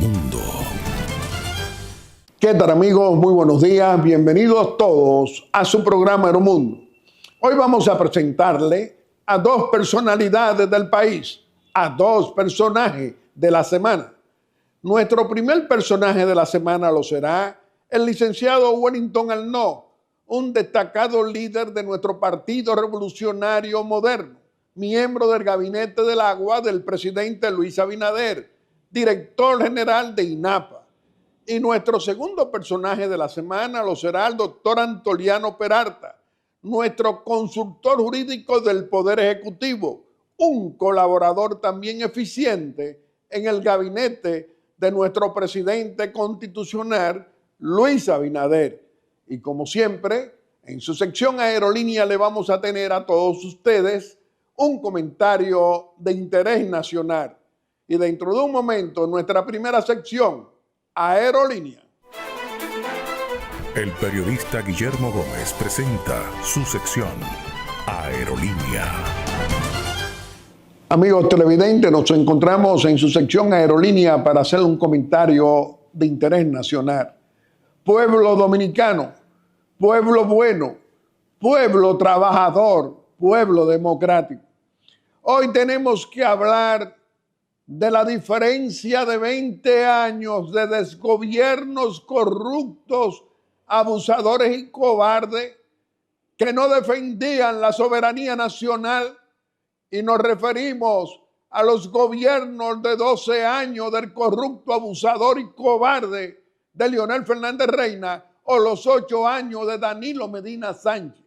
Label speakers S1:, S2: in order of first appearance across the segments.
S1: Aeromundo.
S2: ¿Qué tal, amigos? Muy buenos días. Bienvenidos todos a su programa Aeromundo. Hoy vamos a presentarle a dos personalidades del país, a dos personajes de la semana. Nuestro primer personaje de la semana lo será el licenciado Wellington Arnaud, un destacado líder de nuestro Partido Revolucionario Moderno, miembro del Gabinete del Agua del presidente Luis Abinader, director general de INAPA. Y nuestro segundo personaje de la semana lo será el doctor Antoliano Peralta, nuestro consultor jurídico del Poder Ejecutivo, un colaborador también eficiente en el gabinete de nuestro presidente constitucional, Luis Abinader. Y como siempre, en su sección Aerolínea le vamos a tener a todos ustedes un comentario de interés nacional. Y dentro de un momento, nuestra primera sección, Aerolínea.
S1: El periodista Guillermo Gómez presenta su sección Aerolínea.
S2: Amigos televidentes, nos encontramos en su sección Aerolínea para hacer un comentario de interés nacional. Pueblo dominicano, pueblo bueno, pueblo trabajador, pueblo democrático. Hoy tenemos que hablar de la diferencia de 20 años de desgobiernos corruptos, abusadores y cobardes que no defendían la soberanía nacional, y nos referimos a los gobiernos de 12 años del corrupto, abusador y cobarde de Leonel Fernández Reina o los 8 años de Danilo Medina Sánchez.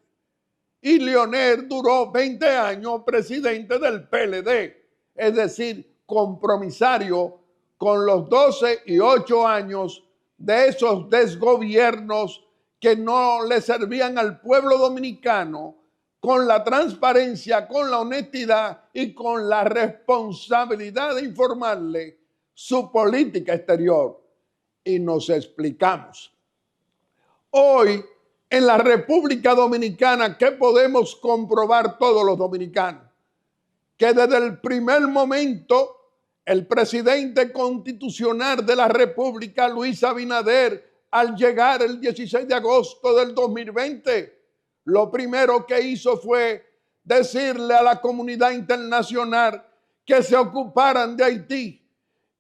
S2: Y Leonel duró 20 años presidente del PLD, es decir, compromisario con los 12 y 8 años de esos desgobiernos que no le servían al pueblo dominicano con la transparencia, con la honestidad y con la responsabilidad de informarle su política exterior. Y nos explicamos. Hoy, en la República Dominicana, ¿qué podemos comprobar todos los dominicanos? Que desde el primer momento el presidente constitucional de la República, Luis Abinader, al llegar el 16 de agosto del 2020, lo primero que hizo fue decirle a la comunidad internacional que se ocuparan de Haití,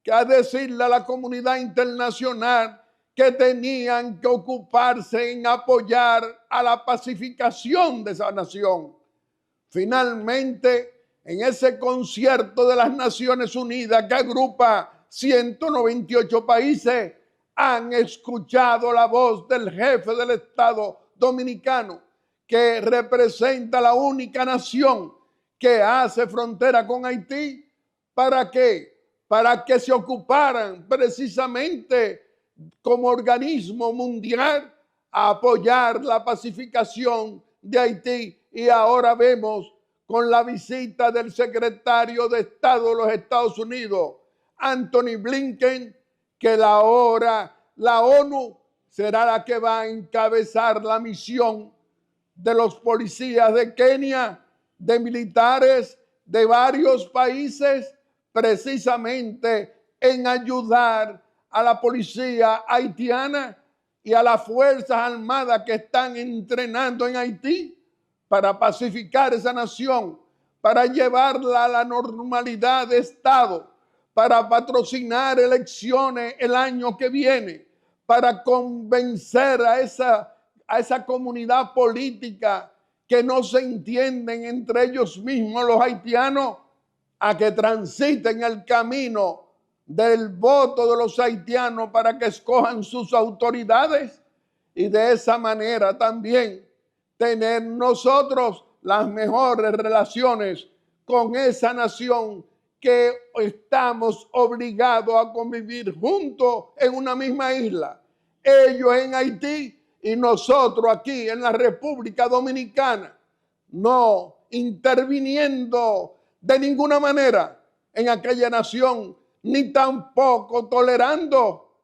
S2: que a decirle a la comunidad internacional que tenían que ocuparse en apoyar a la pacificación de esa nación. Finalmente, en ese concierto de las Naciones Unidas que agrupa 198 países, han escuchado la voz del jefe del Estado dominicano, que representa la única nación que hace frontera con Haití. ¿Para qué? Para que se ocuparan precisamente como organismo mundial a apoyar la pacificación de Haití. Y ahora vemos con la visita del secretario de Estado de los Estados Unidos, Anthony Blinken, que la ONU será la que va a encabezar la misión de los policías de Kenia, de militares de varios países, precisamente en ayudar a la policía haitiana y a las fuerzas armadas que están entrenando en Haití para pacificar esa nación, para llevarla a la normalidad de Estado, para patrocinar elecciones el año que viene, para convencer a esa comunidad política que no se entienden entre ellos mismos, los haitianos, a que transiten el camino del voto de los haitianos para que escojan sus autoridades, y de esa manera también tener nosotros las mejores relaciones con esa nación que estamos obligados a convivir juntos en una misma isla. Ellos en Haití y nosotros aquí en la República Dominicana, no interviniendo de ninguna manera en aquella nación, ni tampoco tolerando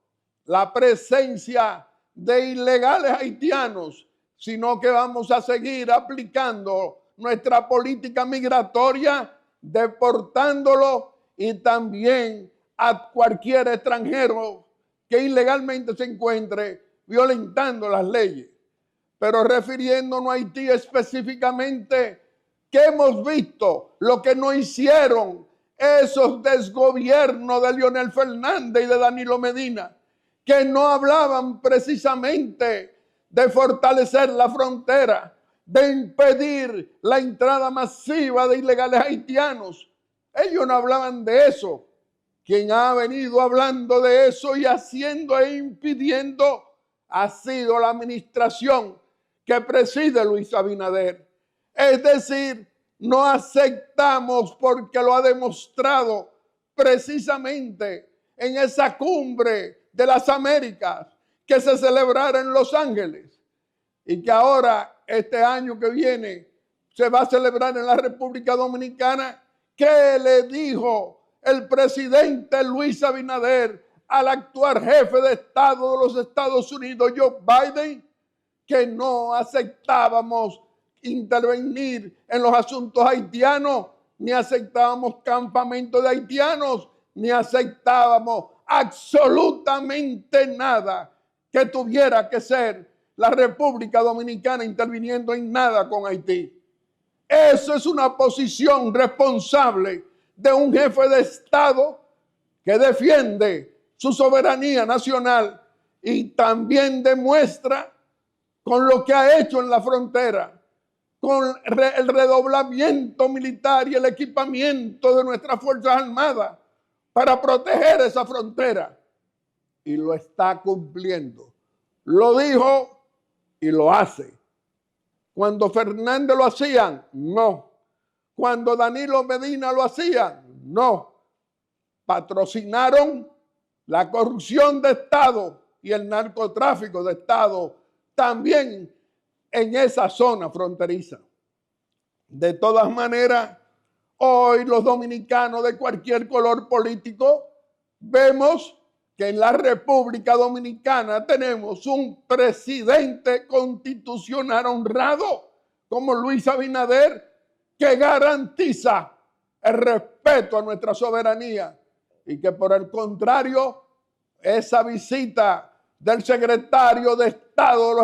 S2: la presencia de ilegales haitianos, sino que vamos a seguir aplicando nuestra política migratoria, deportándolo y también a cualquier extranjero que ilegalmente se encuentre violentando las leyes. Pero refiriéndonos a Haití específicamente, que hemos visto lo que no hicieron esos desgobiernos de Leonel Fernández y de Danilo Medina, que no hablaban precisamente de fortalecer la frontera, de impedir la entrada masiva de ilegales haitianos. Ellos no hablaban de eso. Quien ha venido hablando de eso y haciendo e impidiendo ha sido la administración que preside Luis Abinader. Es decir, no aceptamos, porque lo ha demostrado precisamente en esa cumbre de las Américas que se celebrara en Los Ángeles y que ahora, este año que viene, se va a celebrar en la República Dominicana. ¿Qué le dijo el presidente Luis Abinader al actual jefe de Estado de los Estados Unidos, Joe Biden? Que no aceptábamos intervenir en los asuntos haitianos, ni aceptábamos campamentos de haitianos, ni aceptábamos absolutamente nada que tuviera que ser la República Dominicana interviniendo en nada con Haití. Eso es una posición responsable de un jefe de Estado que defiende su soberanía nacional y también demuestra con lo que ha hecho en la frontera, con el redoblamiento militar y el equipamiento de nuestras Fuerzas Armadas para proteger esa frontera. Y lo está cumpliendo. Lo dijo y lo hace. Cuando Fernández lo hacían, no. Cuando Danilo Medina lo hacían, no. Patrocinaron la corrupción de Estado y el narcotráfico de Estado también en esa zona fronteriza. De todas maneras, hoy los dominicanos de cualquier color político vemos que en la República Dominicana tenemos un presidente constitucional honrado como Luis Abinader, que garantiza el respeto a nuestra soberanía y que, por el contrario, esa visita del secretario de Estado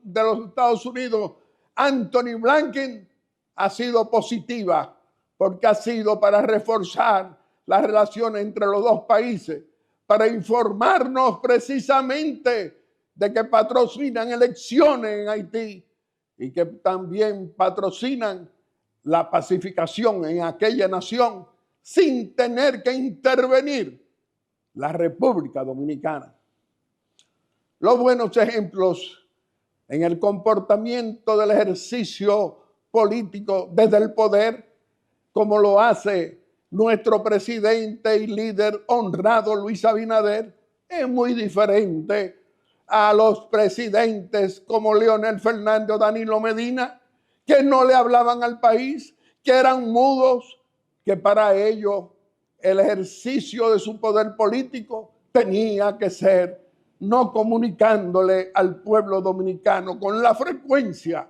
S2: de los Estados Unidos, Anthony Blinken, ha sido positiva, porque ha sido para reforzar las relaciones entre los dos países, para informarnos precisamente de que patrocinan elecciones en Haití y que también patrocinan la pacificación en aquella nación sin tener que intervenir la República Dominicana. Los buenos ejemplos en el comportamiento del ejercicio político desde el poder, como lo hace nuestro presidente y líder honrado Luis Abinader, es muy diferente a los presidentes como Leonel Fernández o Danilo Medina, que no le hablaban al país, que eran mudos, que para ellos el ejercicio de su poder político tenía que ser no comunicándole al pueblo dominicano con la frecuencia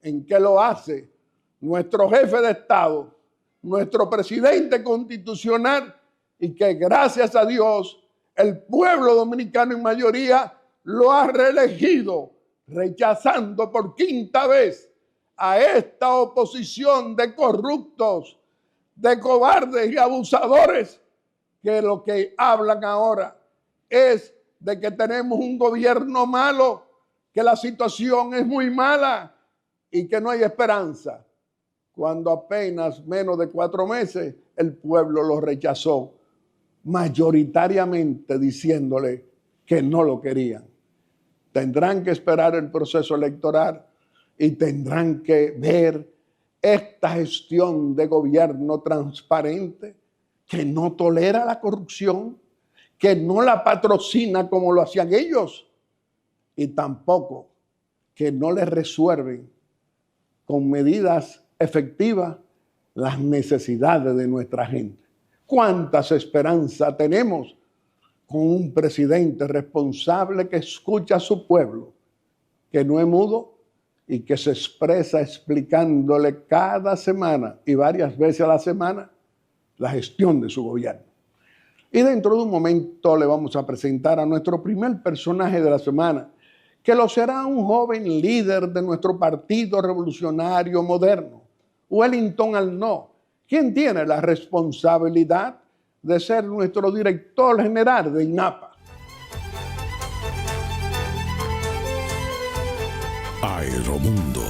S2: en que lo hace nuestro jefe de Estado, nuestro presidente constitucional, y que gracias a Dios el pueblo dominicano en mayoría lo ha reelegido, rechazando por quinta vez a esta oposición de corruptos, de cobardes y abusadores, que lo que hablan ahora es de que tenemos un gobierno malo, que la situación es muy mala y que no hay esperanza, cuando apenas menos de 4 meses el pueblo lo rechazó mayoritariamente, diciéndole que no lo querían. Tendrán que esperar el proceso electoral y tendrán que ver esta gestión de gobierno transparente, que no tolera la corrupción, que no la patrocina como lo hacían ellos, y tampoco que no le resuelven con medidas efectivas las necesidades de nuestra gente. ¿Cuántas esperanzas tenemos con un presidente responsable que escucha a su pueblo, que no es mudo y que se expresa explicándole cada semana y varias veces a la semana la gestión de su gobierno? Y dentro de un momento le vamos a presentar a nuestro primer personaje de la semana, que lo será un joven líder de nuestro Partido Revolucionario Moderno, Wellington Arnaud, quien tiene la responsabilidad de ser nuestro director general de INAPA.
S1: Aeromundo.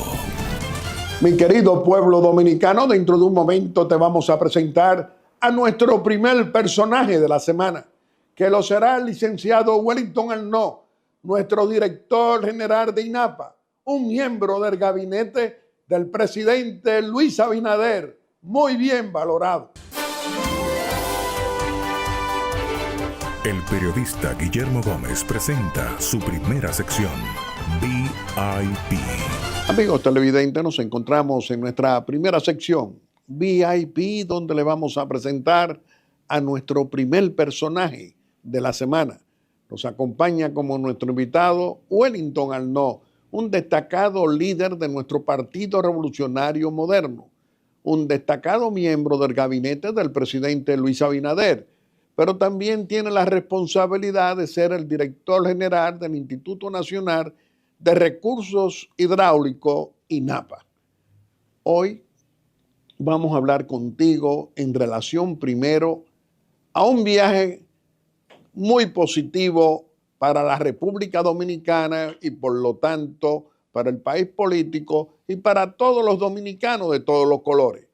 S2: Mi querido pueblo dominicano, dentro de un momento te vamos a presentar a nuestro primer personaje de la semana, que lo será el licenciado Wellington Arnaud, nuestro director general de INAPA, un miembro del gabinete del presidente Luis Abinader, muy bien valorado.
S1: El periodista Guillermo Gómez presenta su primera sección, VIP.
S2: Amigos televidentes, nos encontramos en nuestra primera sección, VIP, donde le vamos a presentar a nuestro primer personaje de la semana. Nos acompaña como nuestro invitado Wellington Arnaud, un destacado líder de nuestro Partido Revolucionario Moderno, un destacado miembro del gabinete del presidente Luis Abinader, pero también tiene la responsabilidad de ser el director general del Instituto Nacional de Recursos Hidráulicos, INAPA. Hoy vamos a hablar contigo en relación primero a un viaje muy positivo para la República Dominicana y por lo tanto para el país político y para todos los dominicanos de todos los colores.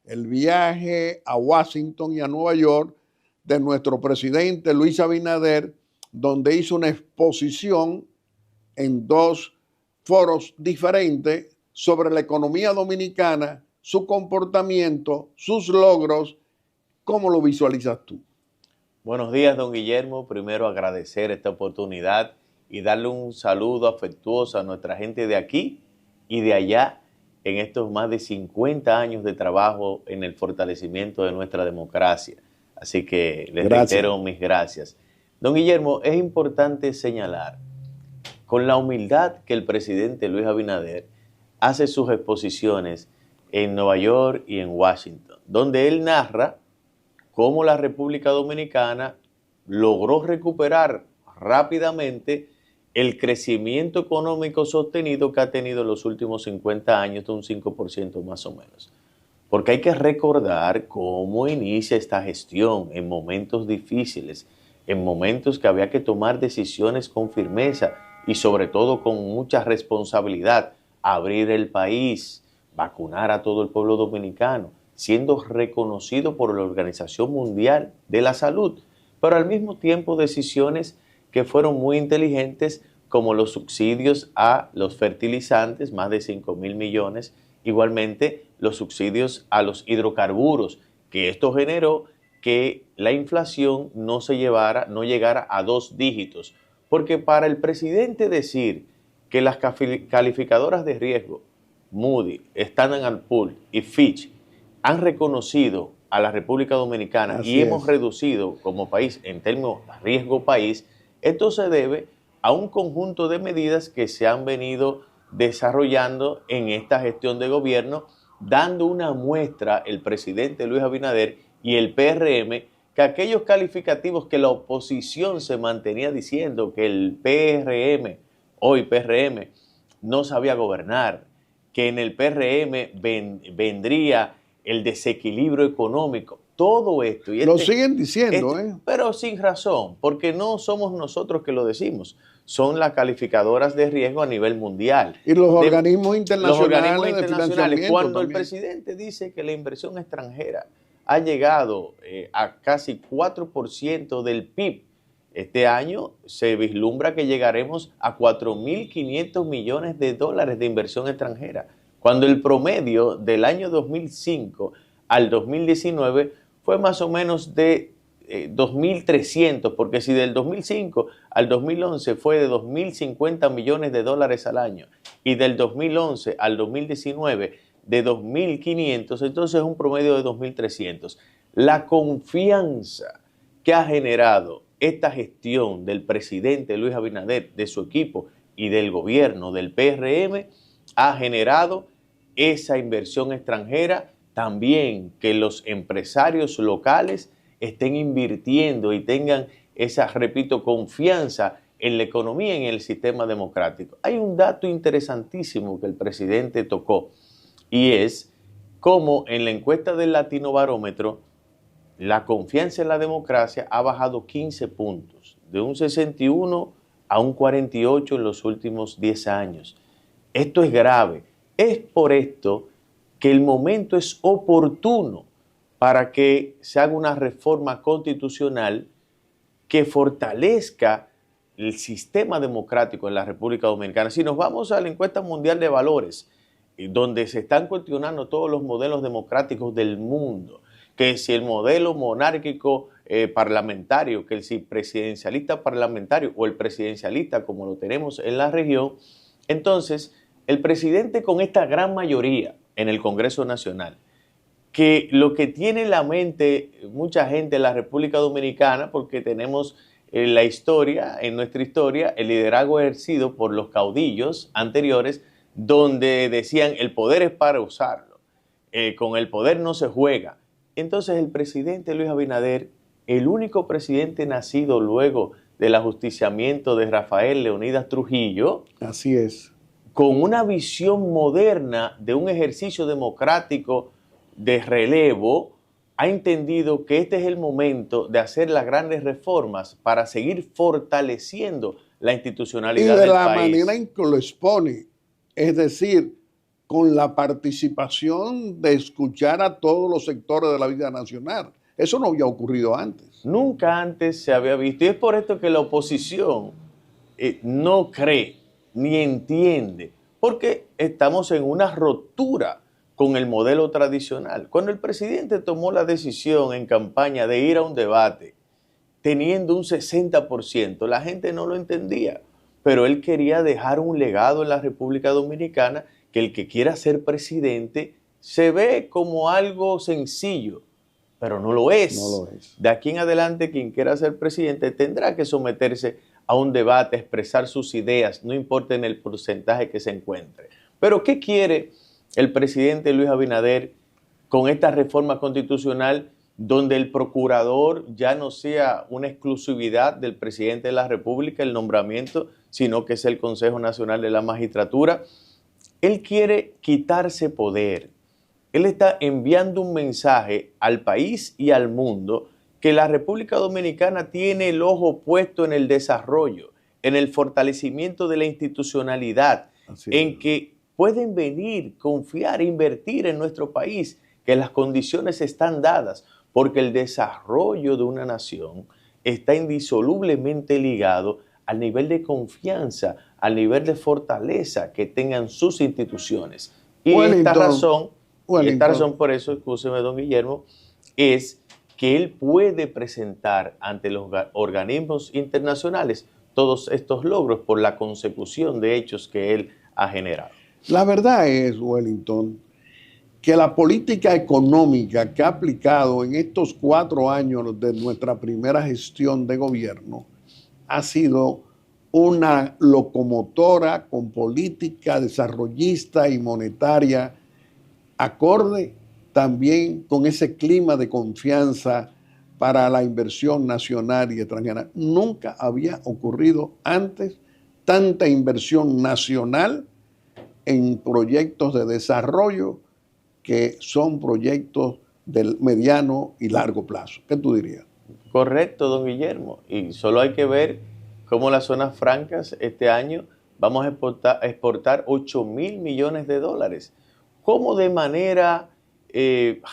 S2: El viaje a Washington y a Nueva York de nuestro presidente Luis Abinader, donde hizo una exposición en dos foros diferentes sobre la economía dominicana, su comportamiento, sus logros. ¿Cómo lo visualizas tú?
S3: Buenos días, don Guillermo. Primero agradecer esta oportunidad y darle un saludo afectuoso a nuestra gente de aquí y de allá en estos más de 50 años de trabajo en el fortalecimiento de nuestra democracia. Así que les reitero mis gracias. Don Guillermo, es importante señalar con la humildad que el presidente Luis Abinader hace sus exposiciones en Nueva York y en Washington, donde él narra cómo la República Dominicana logró recuperar rápidamente el crecimiento económico sostenido que ha tenido en los últimos 50 años, de un 5% más o menos. Porque hay que recordar cómo inicia esta gestión en momentos difíciles, en momentos que había que tomar decisiones con firmeza y sobre todo con mucha responsabilidad, abrir el país, vacunar a todo el pueblo dominicano, siendo reconocido por la Organización Mundial de la Salud, pero al mismo tiempo decisiones que fueron muy inteligentes, como los subsidios a los fertilizantes, más de 5.000 millones, igualmente los subsidios a los hidrocarburos, que esto generó que la inflación no llegara a 2 dígitos, porque para el presidente decir que las calificadoras de riesgo, Moody, Standard & Poor's y Fitch, han reconocido a la República Dominicana y hemos reducido como país en términos de riesgo país, esto se debe a un conjunto de medidas que se han venido desarrollando en esta gestión de gobierno, dando una muestra el presidente Luis Abinader y el PRM, que aquellos calificativos que la oposición se mantenía diciendo que el PRM, hoy PRM, no sabía gobernar, que en el PRM vendría el desequilibrio económico, todo esto.
S2: Lo siguen diciendo,
S3: pero sin razón, porque no somos nosotros que lo decimos, son las calificadoras de riesgo a nivel mundial.
S2: Y los organismos internacionales,
S3: de financiamiento cuando también. El presidente dice que la inversión extranjera ha llegado a casi 4% del PIB. Este año se vislumbra que llegaremos a 4.500 millones de dólares de inversión extranjera, cuando el promedio del año 2005 al 2019 fue más o menos de 2.300, porque si del 2005 al 2011 fue de 2.050 millones de dólares al año y del 2011 al 2019 de 2.500, entonces es un promedio de 2.300. La confianza que ha generado esta gestión del presidente Luis Abinader, de su equipo y del gobierno del PRM ha generado esa inversión extranjera, también que los empresarios locales estén invirtiendo y tengan esa, repito, confianza en la economía y en el sistema democrático. Hay un dato interesantísimo que el presidente tocó y es cómo en la encuesta del Latino Barómetro la confianza en la democracia ha bajado 15 puntos, de un 61 a un 48 en los últimos 10 años. Esto es grave. Es por esto que el momento es oportuno para que se haga una reforma constitucional que fortalezca el sistema democrático en la República Dominicana. Si nos vamos a la encuesta mundial de valores, donde se están cuestionando todos los modelos democráticos del mundo, que si el modelo monárquico parlamentario, que si presidencialista parlamentario o el presidencialista como lo tenemos en la región, entonces el presidente con esta gran mayoría en el Congreso Nacional, que lo que tiene en la mente mucha gente en la República Dominicana, porque tenemos en nuestra historia, el liderazgo ejercido por los caudillos anteriores, donde decían el poder es para usarlo, con el poder no se juega. Entonces el presidente Luis Abinader, el único presidente nacido luego del ajusticiamiento de Rafael Leónidas Trujillo,
S2: así es,
S3: con una visión moderna de un ejercicio democrático de relevo, ha entendido que este es el momento de hacer las grandes reformas para seguir fortaleciendo la institucionalidad del país.
S2: Y de la manera en que lo expone, es decir, con la participación de escuchar a todos los sectores de la vida nacional. Eso no había ocurrido antes.
S3: Nunca antes se había visto. Y es por esto que la oposición no cree ni entiende, porque estamos en una ruptura con el modelo tradicional. Cuando el presidente tomó la decisión en campaña de ir a un debate, teniendo un 60%, la gente no lo entendía, pero él quería dejar un legado en la República Dominicana, que el que quiera ser presidente se ve como algo sencillo, pero no lo es.
S2: No lo es.
S3: De aquí en adelante, quien quiera ser presidente tendrá que someterse a un debate, expresar sus ideas, no importa en el porcentaje que se encuentre. Pero ¿qué quiere el presidente Luis Abinader con esta reforma constitucional donde el procurador ya no sea una exclusividad del presidente de la República, el nombramiento, sino que es el Consejo Nacional de la Magistratura? Él quiere quitarse poder. Él está enviando un mensaje al país y al mundo que la República Dominicana tiene el ojo puesto en el desarrollo, en el fortalecimiento de la institucionalidad, en que pueden venir, confiar, invertir en nuestro país, que las condiciones están dadas, porque el desarrollo de una nación está indisolublemente ligado al nivel de confianza, al nivel de fortaleza que tengan sus instituciones. Y esta razón por eso, escúcheme, don Guillermo, es que él puede presentar ante los organismos internacionales todos estos logros por la consecución de hechos que él ha generado.
S2: La verdad es, Wellington, que la política económica que ha aplicado en estos 4 años de nuestra primera gestión de gobierno ha sido una locomotora con política desarrollista y monetaria acorde también con ese clima de confianza para la inversión nacional y extranjera. Nunca había ocurrido antes tanta inversión nacional en proyectos de desarrollo que son proyectos del mediano y largo plazo. ¿Qué tú dirías?
S3: Correcto, don Guillermo. Y solo hay que ver cómo las zonas francas este año vamos a exportar 8.000 millones de dólares. Cómo de manera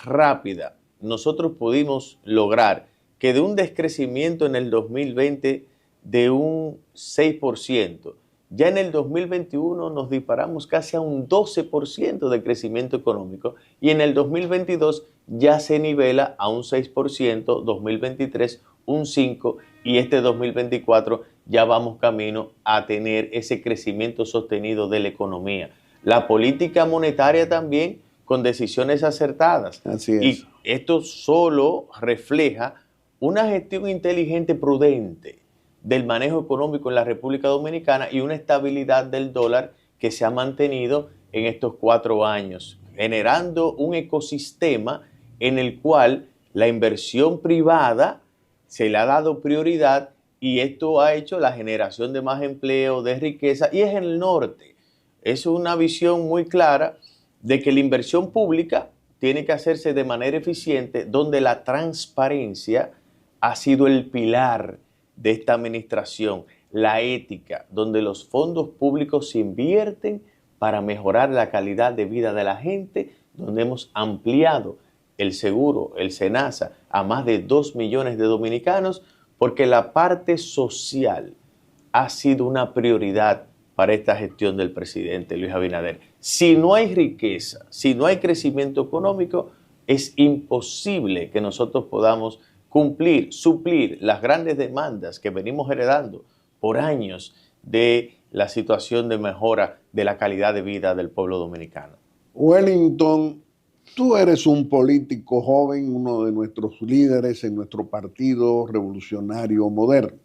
S3: rápida nosotros pudimos lograr que de un descrecimiento en el 2020 de un 6%, ya en el 2021 nos disparamos casi a un 12% de crecimiento económico y en el 2022 ya se nivela a un 6%, 2023 un 5% y este 2024 ya vamos camino a tener ese crecimiento sostenido de la economía. La política monetaria también con decisiones acertadas.
S2: Así es.
S3: Y esto solo refleja una gestión inteligente, prudente del manejo económico en la República Dominicana y una estabilidad del dólar que se ha mantenido en estos 4 años, generando un ecosistema en el cual La inversión privada se le ha dado prioridad y esto ha hecho la generación de más empleo, de riqueza, y es en el norte. Es una visión muy clara de que la inversión pública tiene que hacerse de manera eficiente, donde la transparencia ha sido el pilar de esta administración, la ética, donde los fondos públicos se invierten para mejorar la calidad de vida de la gente, donde hemos ampliado el seguro, el SENASA, a más de 2 millones de dominicanos, porque la parte social ha sido una prioridad para esta gestión del presidente Luis Abinader. Si no hay riqueza, si no hay crecimiento económico, es imposible que nosotros podamos cumplir, suplir las grandes demandas que venimos heredando por años de la situación de mejora de la calidad de vida del pueblo dominicano.
S2: Wellington, tú eres un político joven, uno de nuestros líderes en nuestro Partido Revolucionario Moderno.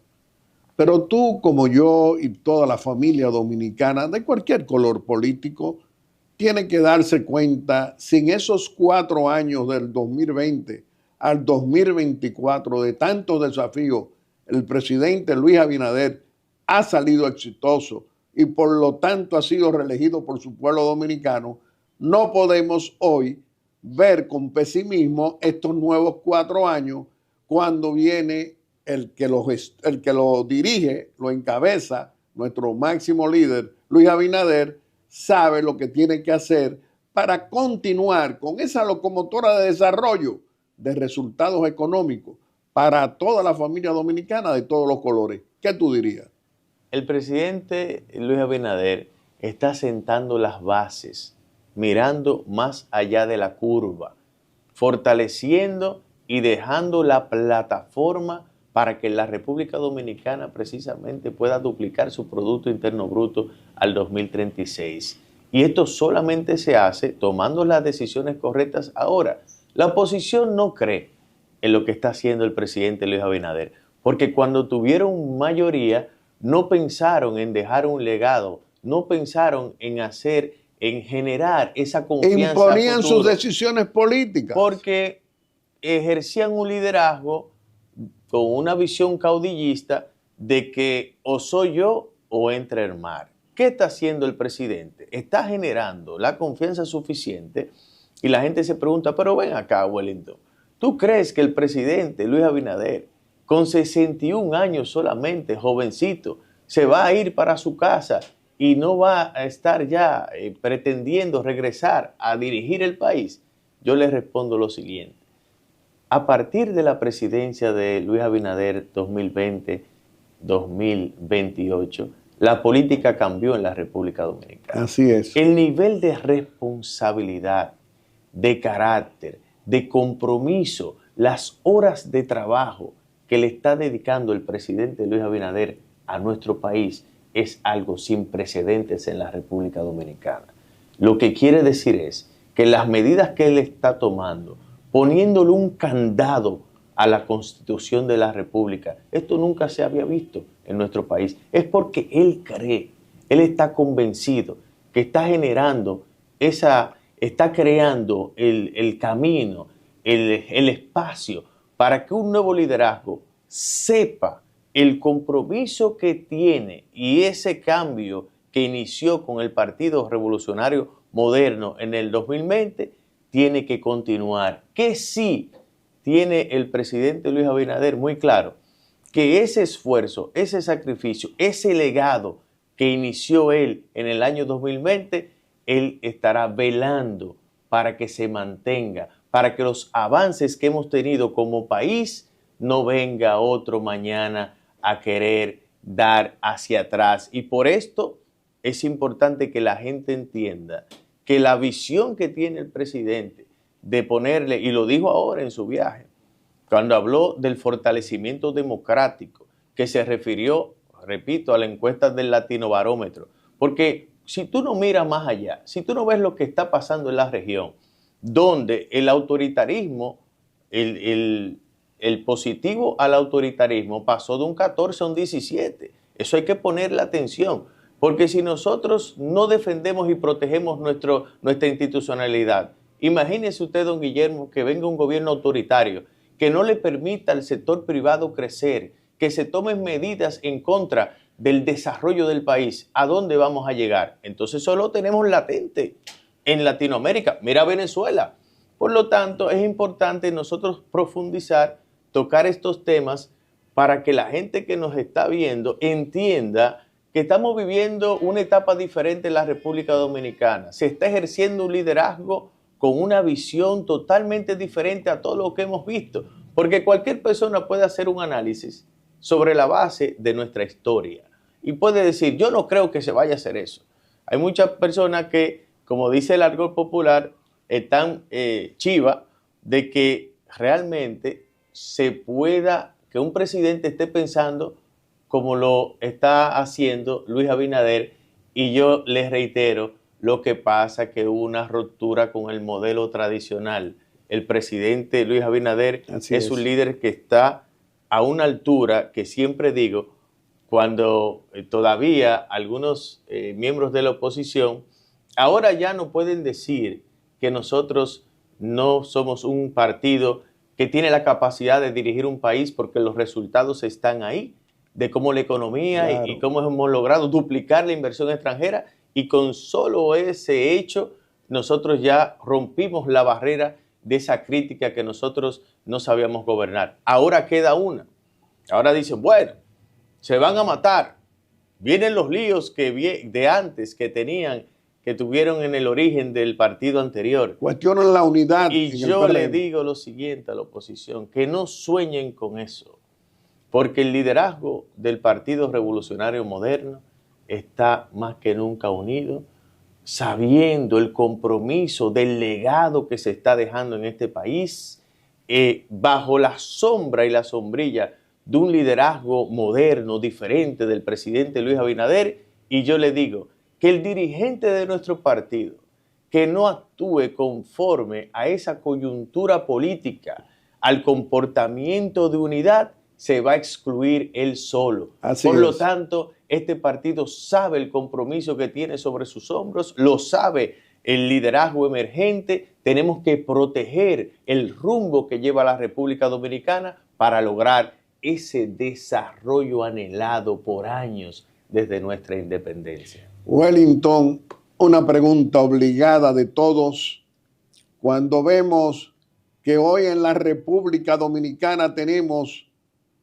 S2: Pero tú, como yo y toda la familia dominicana de cualquier color político, tiene que darse cuenta si en esos 4 años del 2020 al 2024 de tantos desafíos, el presidente Luis Abinader ha salido exitoso y por lo tanto ha sido reelegido por su pueblo dominicano. No podemos hoy ver con pesimismo estos nuevos 4 años cuando viene el que lo dirige, lo encabeza, nuestro máximo líder, Luis Abinader, sabe lo que tiene que hacer para continuar con esa locomotora de desarrollo de resultados económicos para toda la familia dominicana de todos los colores. ¿Qué tú dirías?
S3: El presidente Luis Abinader está sentando las bases, mirando más allá de la curva, fortaleciendo y dejando la plataforma para que la República Dominicana precisamente pueda duplicar su Producto Interno Bruto al 2036. Y esto solamente se hace tomando las decisiones correctas ahora. La oposición no cree en lo que está haciendo el presidente Luis Abinader, porque cuando tuvieron mayoría no pensaron en dejar un legado, no pensaron en generar esa confianza.
S2: Imponían sus decisiones políticas.
S3: Porque ejercían un liderazgo con una visión caudillista de que o soy yo o entra el mar. ¿Qué está haciendo el presidente? Está generando la confianza suficiente y la gente se pregunta, pero ven acá, Wellington, ¿tú crees que el presidente Luis Abinader, con 61 años solamente, jovencito, se va a ir para su casa y no va a estar ya pretendiendo regresar a dirigir el país? Yo les respondo lo siguiente. A partir de la presidencia de Luis Abinader 2020-2028, la política cambió en la República Dominicana.
S2: Así es.
S3: El nivel de responsabilidad, de carácter, de compromiso, las horas de trabajo que le está dedicando el presidente Luis Abinader a nuestro país es algo sin precedentes en la República Dominicana. Lo que quiere decir es que las medidas que él está tomando, poniéndole un candado a la Constitución de la República, esto nunca se había visto en nuestro país. Es porque él cree, él está convencido que está generando está creando el camino, el espacio para que un nuevo liderazgo sepa el compromiso que tiene y ese cambio que inició con el Partido Revolucionario Moderno en el 2020 tiene que continuar. Que sí tiene el presidente Luis Abinader muy claro que ese esfuerzo, ese sacrificio, ese legado que inició él en el año 2020, él estará velando para que se mantenga, para que los avances que hemos tenido como país no venga otro mañana a querer dar hacia atrás. Y por esto es importante que la gente entienda que la visión que tiene el presidente de ponerle, y lo dijo ahora en su viaje, cuando habló del fortalecimiento democrático, que se refirió, repito, a la encuesta del Latino Barómetro, porque si tú no miras más allá, si tú no ves lo que está pasando en la región, donde el autoritarismo, el positivo al autoritarismo pasó de un 14 a un 17. Eso hay que ponerle atención, porque si nosotros no defendemos y protegemos nuestra institucionalidad, imagínese usted, don Guillermo, que venga un gobierno autoritario que no le permita al sector privado crecer, que se tomen medidas en contra del desarrollo del país, ¿a dónde vamos a llegar? Entonces solo tenemos latente en Latinoamérica. Mira Venezuela. Por lo tanto, es importante nosotros profundizar, tocar estos temas para que la gente que nos está viendo entienda que estamos viviendo una etapa diferente en la República Dominicana. Se está ejerciendo un liderazgo con una visión totalmente diferente a todo lo que hemos visto, porque cualquier persona puede hacer un análisis sobre la base de nuestra historia y puede decir, yo no creo que se vaya a hacer eso. Hay muchas personas que, como dice el argot popular, están chiva de que realmente se pueda, que un presidente esté pensando como lo está haciendo Luis Abinader, y yo les reitero, lo que pasa que hubo una ruptura con el modelo tradicional. El presidente Luis Abinader es un líder que está a una altura que siempre digo, cuando todavía algunos miembros de la oposición ahora ya no pueden decir que nosotros no somos un partido que tiene la capacidad de dirigir un país, porque los resultados están ahí, de cómo la economía claro. y cómo hemos logrado duplicar la inversión extranjera, y con solo ese hecho nosotros ya rompimos la barrera de esa crítica que nosotros no sabíamos gobernar. Ahora queda una. Ahora dicen, bueno, se van a matar. Vienen los líos de antes que tuvieron en el origen del partido anterior.
S2: Cuestionan la unidad.
S3: Y yo le digo lo siguiente a la oposición, que no sueñen con eso, porque el liderazgo del Partido Revolucionario Moderno está más que nunca unido, sabiendo el compromiso del legado que se está dejando en este país, bajo la sombra y la sombrilla de un liderazgo moderno, diferente del presidente Luis Abinader. Y yo le digo que el dirigente de nuestro partido que no actúe conforme a esa coyuntura política, al comportamiento de unidad, se va a excluir él solo. Por lo tanto, este partido sabe el compromiso que tiene sobre sus hombros, lo sabe el liderazgo emergente. Tenemos que proteger el rumbo que lleva la República Dominicana para lograr ese desarrollo anhelado por años desde nuestra independencia.
S2: Wellington, una pregunta obligada de todos. Cuando vemos que hoy en la República Dominicana tenemos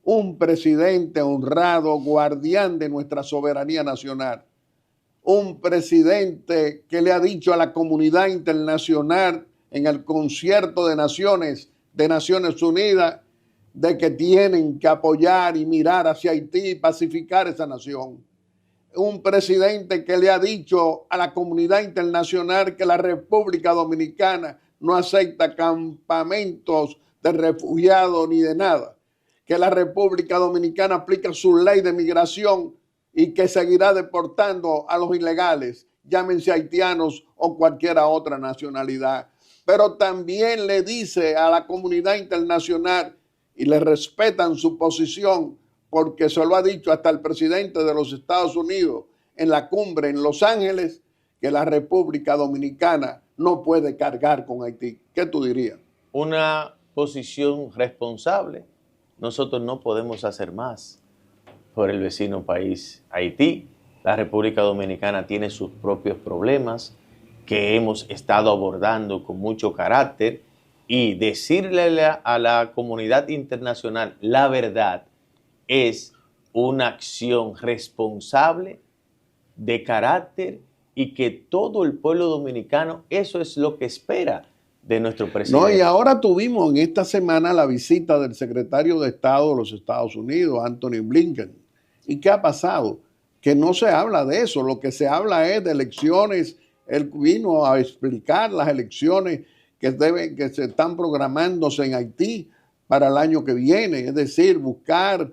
S2: un presidente honrado, guardián de nuestra soberanía nacional, un presidente que le ha dicho a la comunidad internacional en el concierto de Naciones Unidas de que tienen que apoyar y mirar hacia Haití y pacificar esa nación. Un presidente que le ha dicho a la comunidad internacional que la República Dominicana no acepta campamentos de refugiados ni de nada, que la República Dominicana aplica su ley de migración y que seguirá deportando a los ilegales, llámense haitianos o cualquier otra nacionalidad. Pero también le dice a la comunidad internacional, y le respetan su posición, porque se lo ha dicho hasta el presidente de los Estados Unidos en la cumbre en Los Ángeles, que la República Dominicana no puede cargar con Haití. ¿Qué tú dirías?
S3: Una posición responsable. Nosotros no podemos hacer más por el vecino país Haití. La República Dominicana tiene sus propios problemas que hemos estado abordando con mucho carácter, y decirle a la comunidad internacional la verdad es una acción responsable, de carácter, y que todo el pueblo dominicano, eso es lo que espera de nuestro presidente.
S2: No, y ahora tuvimos en esta semana la visita del secretario de Estado de los Estados Unidos, Anthony Blinken. ¿Y qué ha pasado? Que no se habla de eso, lo que se habla es de elecciones. Él vino a explicar las elecciones que se están programándose en Haití para el año que viene, es decir, buscar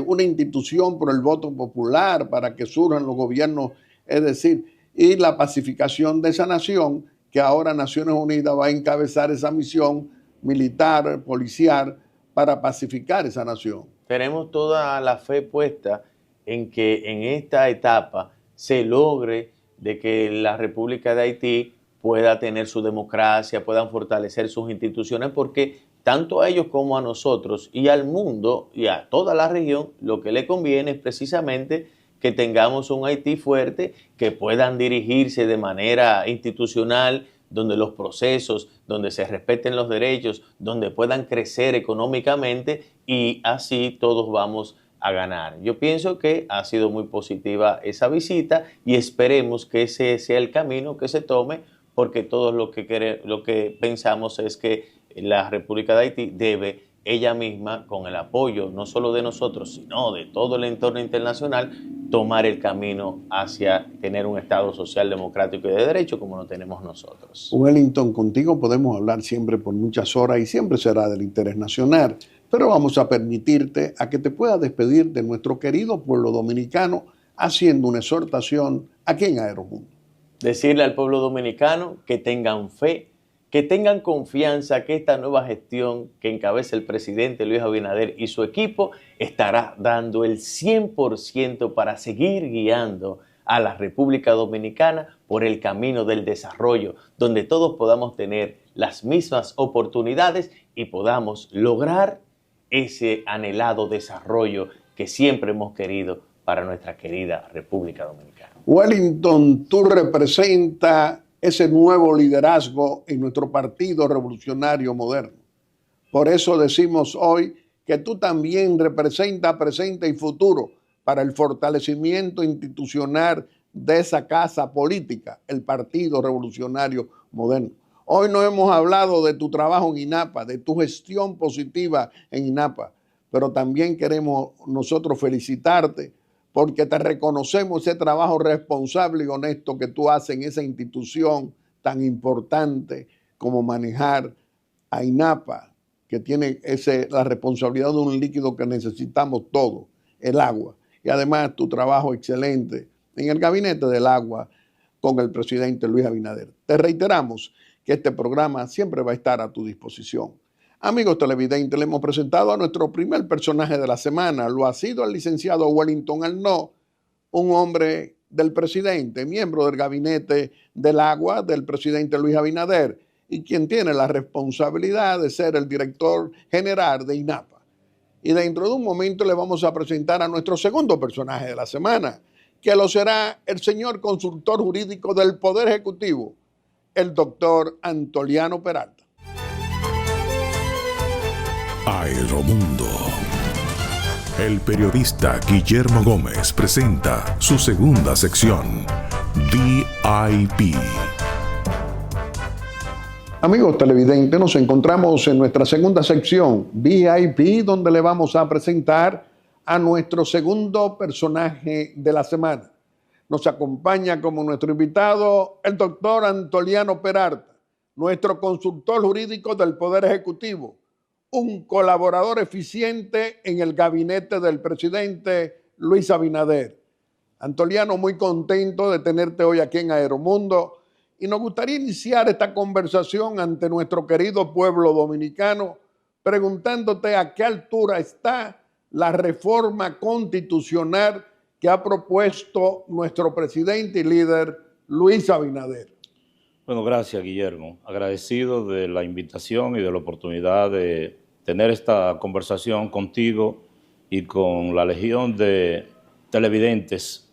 S2: una institución por el voto popular para que surjan los gobiernos, es decir, y la pacificación de esa nación, que ahora Naciones Unidas va a encabezar esa misión militar, policial, para pacificar esa nación.
S3: Tenemos toda la fe puesta en que en esta etapa se logre de que la República de Haití pueda tener su democracia, puedan fortalecer sus instituciones, porque tanto a ellos como a nosotros y al mundo y a toda la región, lo que le conviene es precisamente que tengamos un Haití fuerte, que puedan dirigirse de manera institucional, donde los procesos, donde se respeten los derechos, donde puedan crecer económicamente y así todos vamos a ganar. Yo pienso que ha sido muy positiva esa visita y esperemos que ese sea el camino que se tome, porque todos lo que pensamos es que la República de Haití debe ella misma, con el apoyo no solo de nosotros, sino de todo el entorno internacional, tomar el camino hacia tener un Estado social, democrático y de derecho como lo tenemos nosotros.
S2: Wellington, contigo podemos hablar siempre por muchas horas y siempre será del interés nacional, pero vamos a permitirte a que te puedas despedir de nuestro querido pueblo dominicano haciendo una exhortación aquí en Aeromundo.
S3: Decirle al pueblo dominicano que tengan fe, que tengan confianza que esta nueva gestión que encabeza el presidente Luis Abinader y su equipo estará dando el 100% para seguir guiando a la República Dominicana por el camino del desarrollo, donde todos podamos tener las mismas oportunidades y podamos lograr ese anhelado desarrollo que siempre hemos querido para nuestra querida República Dominicana.
S2: Wellington, tú representas ese nuevo liderazgo en nuestro Partido Revolucionario Moderno. Por eso decimos hoy que tú también representas presente y futuro para el fortalecimiento institucional de esa casa política, el Partido Revolucionario Moderno. Hoy no hemos hablado de tu trabajo en INAPA, de tu gestión positiva en INAPA, pero también queremos nosotros felicitarte porque te reconocemos ese trabajo responsable y honesto que tú haces en esa institución tan importante como manejar a INAPA, que tiene la responsabilidad de un líquido que necesitamos todos, el agua. Y además tu trabajo excelente en el Gabinete del Agua con el presidente Luis Abinader. Te reiteramos que este programa siempre va a estar a tu disposición. Amigos televidentes, le hemos presentado a nuestro primer personaje de la semana. Lo ha sido el licenciado Wellington Arnaud, un hombre del presidente, miembro del Gabinete del Agua del presidente Luis Abinader y quien tiene la responsabilidad de ser el director general de INAPA. Y dentro de un momento le vamos a presentar a nuestro segundo personaje de la semana, que lo será el señor consultor jurídico del Poder Ejecutivo, el doctor Antoliano Peralta.
S1: Aeromundo. El periodista Guillermo Gómez presenta su segunda sección, VIP.
S2: Amigos televidentes, nos encontramos en nuestra segunda sección, VIP, donde le vamos a presentar a nuestro segundo personaje de la semana. Nos acompaña como nuestro invitado el doctor Antoliano Peralta, nuestro consultor jurídico del Poder Ejecutivo, un colaborador eficiente en el gabinete del presidente Luis Abinader. Antoliano, muy contento de tenerte hoy aquí en Aeromundo y nos gustaría iniciar esta conversación ante nuestro querido pueblo dominicano preguntándote a qué altura está la reforma constitucional que ha propuesto nuestro presidente y líder Luis Abinader.
S4: Bueno, gracias, Guillermo. Agradecido de la invitación y de la oportunidad de tener esta conversación contigo y con la legión de televidentes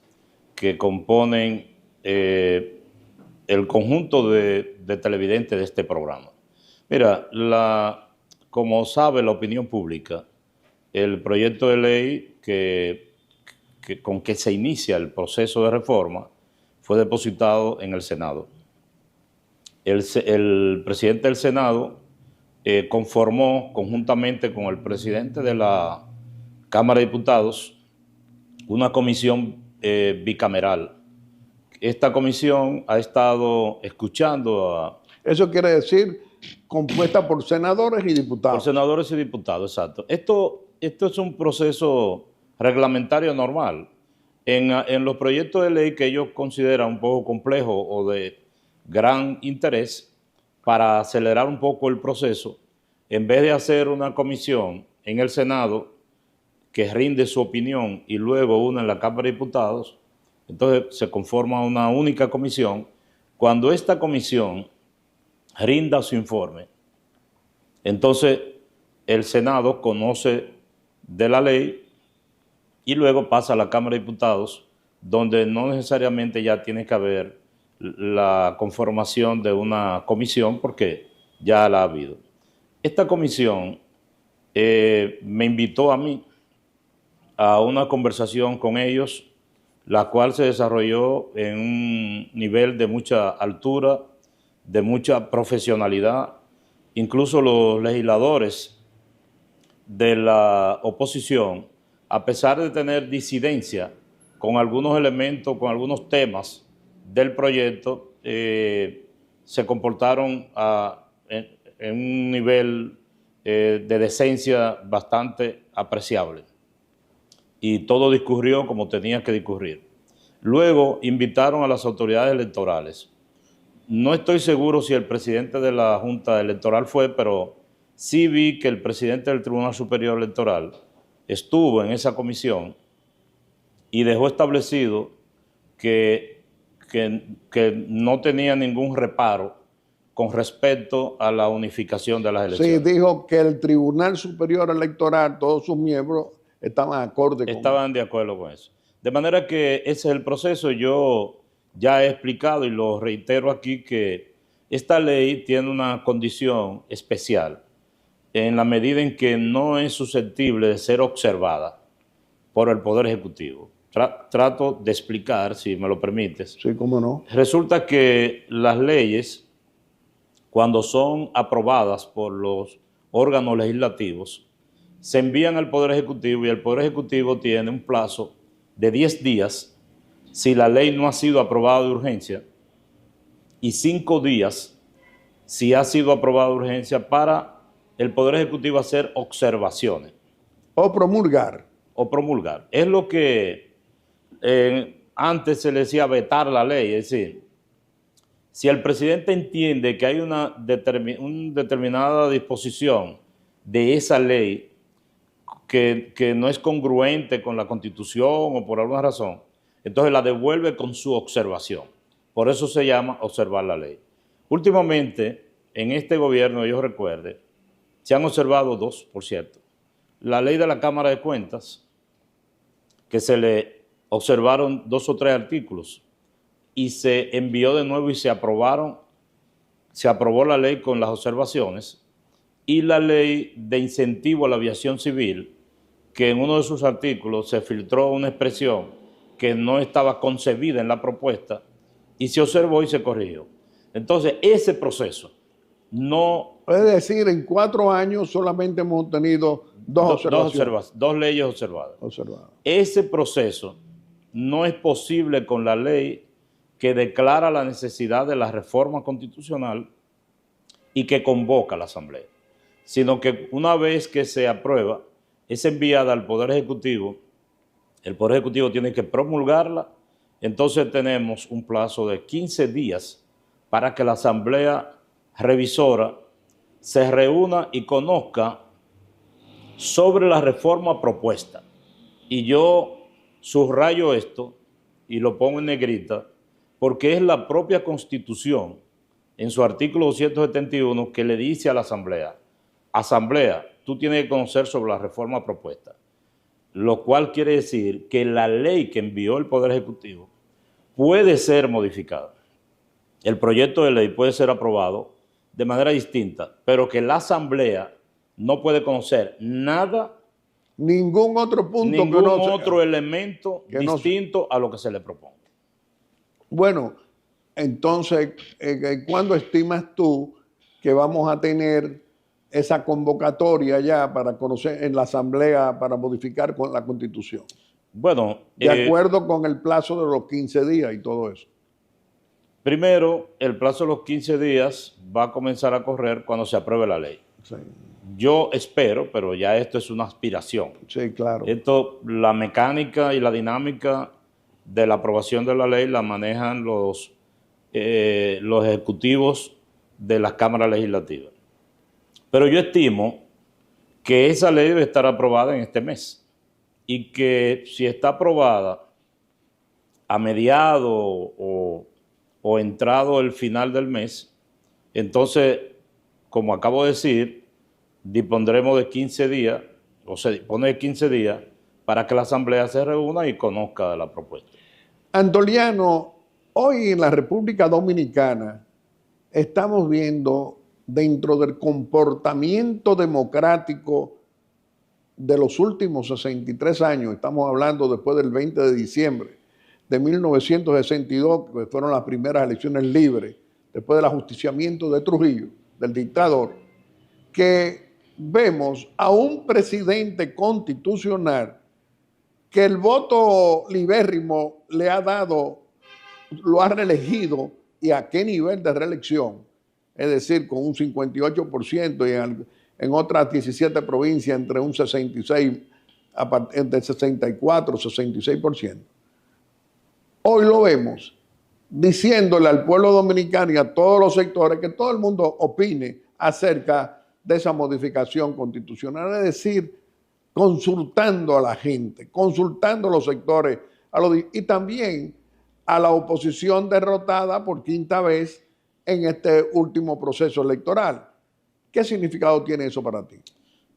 S4: que componen el conjunto de televidentes de este programa. Mira, como sabe la opinión pública, el proyecto de ley con que se inicia el proceso de reforma fue depositado en el Senado. El presidente del Senado conformó conjuntamente con el presidente de la Cámara de Diputados una comisión bicameral. Esta comisión ha estado escuchando a...
S2: Eso quiere decir compuesta por senadores y diputados.
S4: Por senadores y diputados, exacto. Esto es un proceso reglamentario normal. En los proyectos de ley que ellos consideran un poco complejos o de gran interés, para acelerar un poco el proceso, en vez de hacer una comisión en el Senado que rinde su opinión y luego una en la Cámara de Diputados, entonces se conforma una única comisión. Cuando esta comisión rinda su informe, entonces el Senado conoce de la ley y luego pasa a la Cámara de Diputados, donde no necesariamente ya tiene que haber la conformación de una comisión, porque ya la ha habido. Esta comisión me invitó a mí a una conversación con ellos, la cual se desarrolló en un nivel de mucha altura, de mucha profesionalidad. Incluso los legisladores de la oposición, a pesar de tener disidencia con algunos elementos, con algunos temas del proyecto, se comportaron en un nivel de decencia bastante apreciable. Y todo discurrió como tenía que discurrir. Luego invitaron a las autoridades electorales. No estoy seguro si el presidente de la Junta Electoral fue, pero sí vi que el presidente del Tribunal Superior Electoral estuvo en esa comisión y dejó establecido que no tenía ningún reparo con respecto a la unificación de las elecciones.
S2: Sí, dijo que el Tribunal Superior Electoral, todos sus miembros, estaban
S4: de acuerdo con eso. De manera que ese es el proceso. Yo ya he explicado y lo reitero aquí que esta ley tiene una condición especial en la medida en que no es susceptible de ser observada por el Poder Ejecutivo. Trato de explicar, si me lo permites.
S2: Sí, cómo no.
S4: Resulta que las leyes, cuando son aprobadas por los órganos legislativos, se envían al Poder Ejecutivo y el Poder Ejecutivo tiene un plazo de 10 días si la ley no ha sido aprobada de urgencia y 5 días si ha sido aprobada de urgencia para el Poder Ejecutivo hacer observaciones.
S2: O promulgar.
S4: Es lo que antes se le decía vetar la ley, es decir, si el presidente entiende que hay una determinada disposición de esa ley que no es congruente con la Constitución o por alguna razón, entonces la devuelve con su observación. Por eso se llama observar la ley. Últimamente, en este gobierno, yo recuerde, se han observado dos, por cierto. La ley de la Cámara de Cuentas, que se le observaron 2 o 3 artículos y se envió de nuevo y se aprobó la ley con las observaciones, y la ley de incentivo a la aviación civil, que en uno de sus artículos se filtró una expresión que no estaba concebida en la propuesta y se observó y se corrigió. Entonces, ese proceso no...
S2: Es decir, en 4 años solamente hemos tenido dos
S4: leyes observadas. Ese proceso no es posible con la ley que declara la necesidad de la reforma constitucional y que convoca a la Asamblea, sino que una vez que se aprueba, es enviada al Poder Ejecutivo, el Poder Ejecutivo tiene que promulgarla, entonces tenemos un plazo de 15 días para que la Asamblea Revisora se reúna y conozca sobre la reforma propuesta. Y yo subrayo esto y lo pongo en negrita porque es la propia Constitución en su artículo 271 que le dice a la Asamblea, tú tienes que conocer sobre la reforma propuesta, lo cual quiere decir que la ley que envió el Poder Ejecutivo puede ser modificada. El proyecto de ley puede ser aprobado de manera distinta, pero que la Asamblea no puede conocer nada,
S2: ningún otro punto,
S4: ningún otro elemento distinto a lo que se le proponga.
S2: Bueno, entonces, ¿cuándo estimas tú que vamos a tener esa convocatoria ya para conocer en la Asamblea para modificar con la Constitución?
S4: Bueno,
S2: de acuerdo con el plazo de los 15 días y todo eso.
S4: Primero, el plazo de los 15 días va a comenzar a correr cuando se apruebe la ley.
S2: Sí.
S4: Yo espero, pero ya esto es una aspiración.
S2: Sí, claro.
S4: La mecánica y la dinámica de la aprobación de la ley la manejan los ejecutivos de las cámaras legislativas. Pero yo estimo que esa ley debe estar aprobada en este mes y que si está aprobada a mediado o entrado el final del mes, entonces, como acabo de decir, dispondremos de 15 días, o se dispone de 15 días para que la Asamblea se reúna y conozca la propuesta.
S2: Antoliano, hoy en la República Dominicana estamos viendo dentro del comportamiento democrático de los últimos 63 años, estamos hablando después del 20 de diciembre de 1962, que fueron las primeras elecciones libres, después del ajusticiamiento de Trujillo, del dictador, que vemos a un presidente constitucional que el voto libérrimo le ha dado, lo ha reelegido, y a qué nivel de reelección, es decir, con un 58% y en otras 17 provincias entre un 66, entre 64 y 66%. Hoy lo vemos diciéndole al pueblo dominicano y a todos los sectores que todo el mundo opine acerca de esa modificación constitucional, es decir, consultando a la gente, consultando a los sectores y también a la oposición derrotada por quinta vez en este último proceso electoral. ¿Qué significado tiene eso para ti?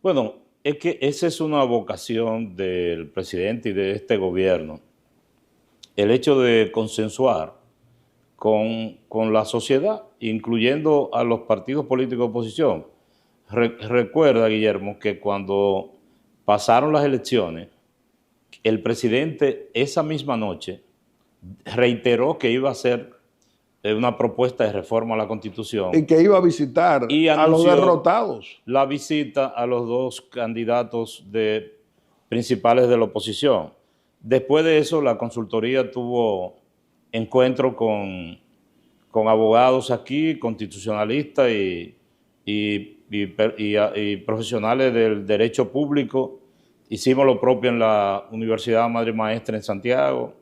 S4: Bueno, es que esa es una vocación del presidente y de este gobierno, el hecho de consensuar con la sociedad, incluyendo a los partidos políticos de oposición. Recuerda, Guillermo, que cuando pasaron las elecciones, el presidente esa misma noche reiteró que iba a hacer una propuesta de reforma a la Constitución.
S2: Y que iba a visitar a los derrotados.
S4: La visita a los dos candidatos principales de la oposición. Después de eso, la consultoría tuvo encuentro con abogados aquí, constitucionalistas y profesionales del derecho público. Hicimos lo propio en la Universidad Madre Maestra en Santiago,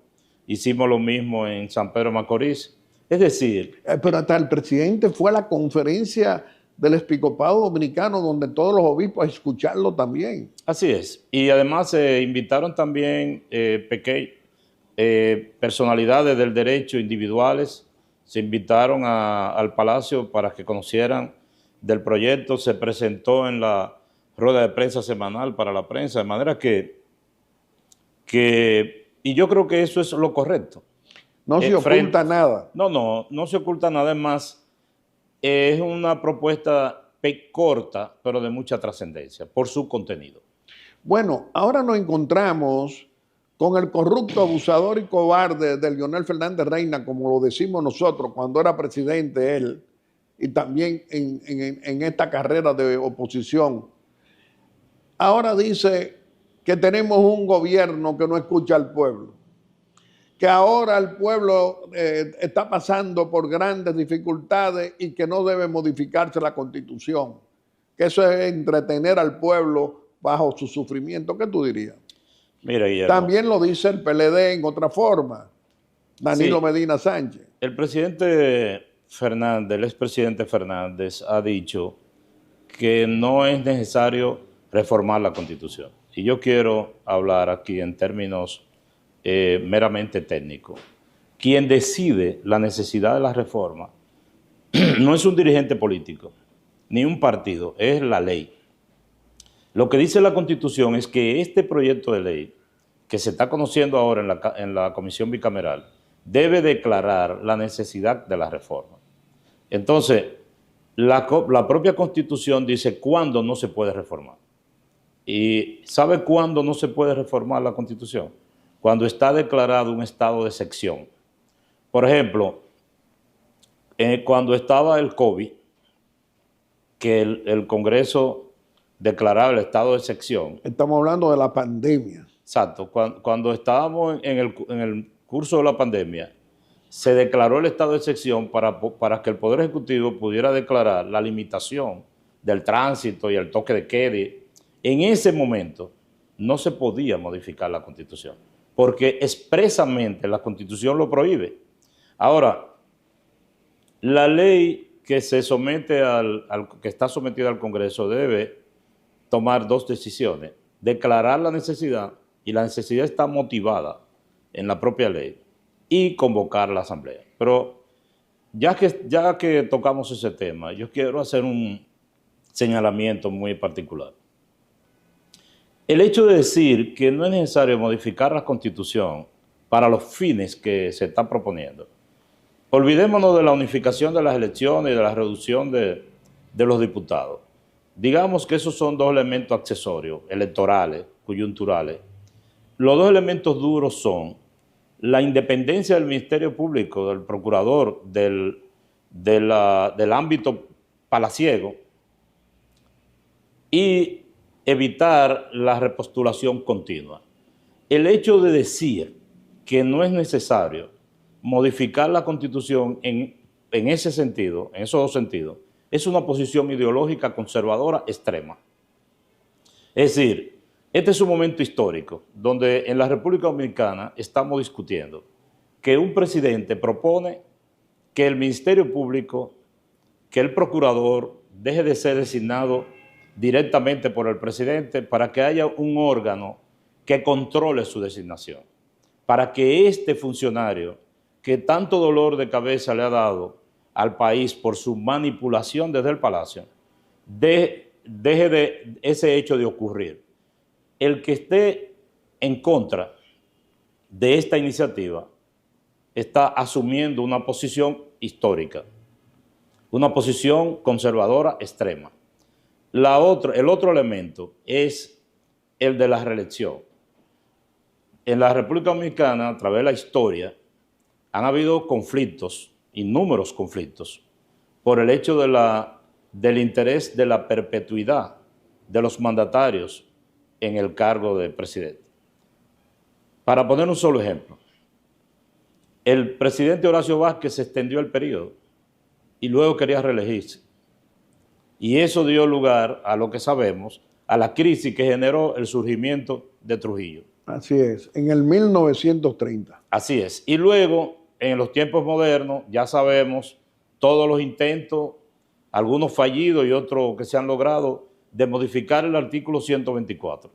S4: hicimos lo mismo en San Pedro de Macorís. Es decir...
S2: Pero hasta el presidente fue a la conferencia del Episcopado Dominicano, donde todos los obispos a escucharlo también.
S4: Así es. Y además se invitaron también personalidades del derecho individuales, se invitaron al Palacio para que conocieran del proyecto, se presentó en la rueda de prensa semanal para la prensa, de manera que y yo creo que eso es lo correcto.
S2: No se oculta nada.
S4: No se oculta nada, es más, es una propuesta corta, pero de mucha trascendencia por su contenido.
S2: Bueno, ahora nos encontramos con el corrupto, abusador y cobarde de Leonel Fernández Reina, como lo decimos nosotros, cuando era presidente él, y también en esta carrera de oposición. Ahora dice que tenemos un gobierno que no escucha al pueblo, que ahora el pueblo está pasando por grandes dificultades y que no debe modificarse la Constitución, que eso es entretener al pueblo bajo su sufrimiento. ¿Qué tú dirías?
S4: Mira, Guillermo,
S2: también lo dice el PLD en otra forma, Danilo Medina Sánchez.
S4: El presidente Fernández, el expresidente Fernández ha dicho que no es necesario reformar la Constitución. Y yo quiero hablar aquí en términos meramente técnicos. Quien decide la necesidad de la reforma no es un dirigente político, ni un partido, es la ley. Lo que dice la Constitución es que este proyecto de ley, que se está conociendo ahora en la Comisión Bicameral, debe declarar la necesidad de la reforma. Entonces, la propia Constitución dice cuándo no se puede reformar. ¿Y sabe cuándo no se puede reformar la Constitución? Cuando está declarado un estado de excepción. Por ejemplo, cuando estaba el COVID, que el Congreso declaraba el estado de excepción.
S2: Estamos hablando de la pandemia.
S4: Exacto. Cuando estábamos en el curso de la pandemia, se declaró el estado de excepción para que el Poder Ejecutivo pudiera declarar la limitación del tránsito y el toque de queda. En ese momento no se podía modificar la Constitución, porque expresamente la Constitución lo prohíbe. Ahora, la ley que se somete que está sometida al Congreso debe tomar dos decisiones: declarar la necesidad, y la necesidad está motivada en la propia ley, y convocar a la Asamblea. Pero ya que tocamos ese tema, yo quiero hacer señalamiento muy particular. El hecho de decir que no es necesario modificar la Constitución para los fines que se están proponiendo. Olvidémonos de la unificación de las elecciones y de la reducción de los diputados. Digamos que esos son dos elementos accesorios, electorales, coyunturales. Los dos elementos duros son la independencia del Ministerio Público, del procurador, del ámbito palaciego, y evitar la repostulación continua. El hecho de decir que no es necesario modificar la Constitución en ese sentido, en esos dos sentidos, es una posición ideológica conservadora extrema. Es decir, este es un momento histórico donde en la República Dominicana estamos discutiendo que un presidente propone que el Ministerio Público, que el procurador deje de ser designado directamente por el presidente para que haya un órgano que controle su designación, para que este funcionario que tanto dolor de cabeza le ha dado al país por su manipulación desde el Palacio, deje de ese hecho de ocurrir. El que esté en contra de esta iniciativa está asumiendo una posición histórica, una posición conservadora extrema. El otro elemento es el de la reelección. En la República Dominicana, a través de la historia, han habido conflictos, innúmeros conflictos, por el hecho del interés de la perpetuidad de los mandatarios en el cargo de presidente. Para poner un solo ejemplo, el presidente Horacio Vázquez extendió el periodo y luego quería reelegirse. Y eso dio lugar a lo que sabemos, a la crisis que generó el surgimiento de Trujillo.
S2: Así es, en el 1930.
S4: Así es. Y luego, en los tiempos modernos, ya sabemos todos los intentos, algunos fallidos y otros que se han logrado, de modificar el artículo 124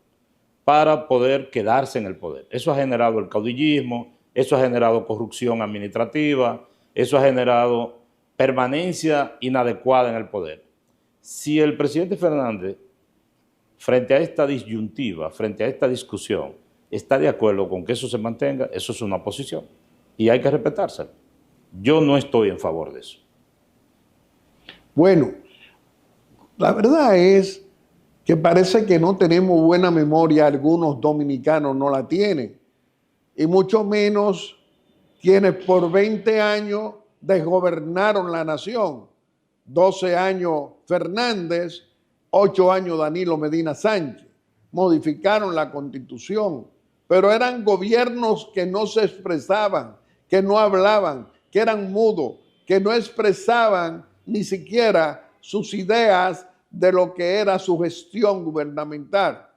S4: para poder quedarse en el poder. Eso ha generado el caudillismo, eso ha generado corrupción administrativa, eso ha generado permanencia inadecuada en el poder. Si el presidente Fernández, frente a esta disyuntiva, frente a esta discusión, está de acuerdo con que eso se mantenga, eso es una posición y hay que respetársela. Yo no estoy en favor de eso.
S2: Bueno, la verdad es que parece que no tenemos buena memoria, algunos dominicanos no la tienen, y mucho menos quienes por 20 años desgobernaron la nación. 12 años Fernández, 8 años Danilo Medina Sánchez. Modificaron la Constitución, pero eran gobiernos que no se expresaban, que no hablaban, que eran mudos, que no expresaban ni siquiera sus ideas de lo que era su gestión gubernamental.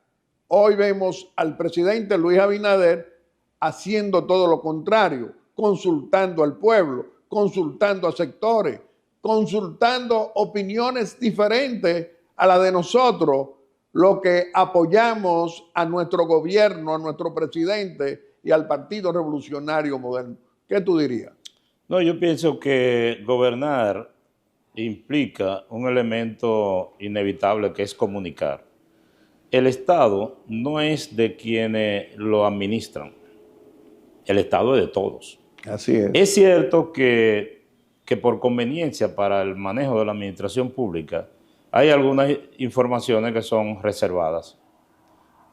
S2: Hoy vemos al presidente Luis Abinader haciendo todo lo contrario, consultando al pueblo, consultando a sectores, consultando opiniones diferentes a la de nosotros, lo que apoyamos a nuestro gobierno, a nuestro presidente y al Partido Revolucionario Moderno. ¿Qué tú dirías?
S4: No, yo pienso que gobernar implica un elemento inevitable que es comunicar. El Estado no es de quienes lo administran, el Estado es de todos.
S2: Así es.
S4: Es cierto que por conveniencia para el manejo de la administración pública hay algunas informaciones que son reservadas,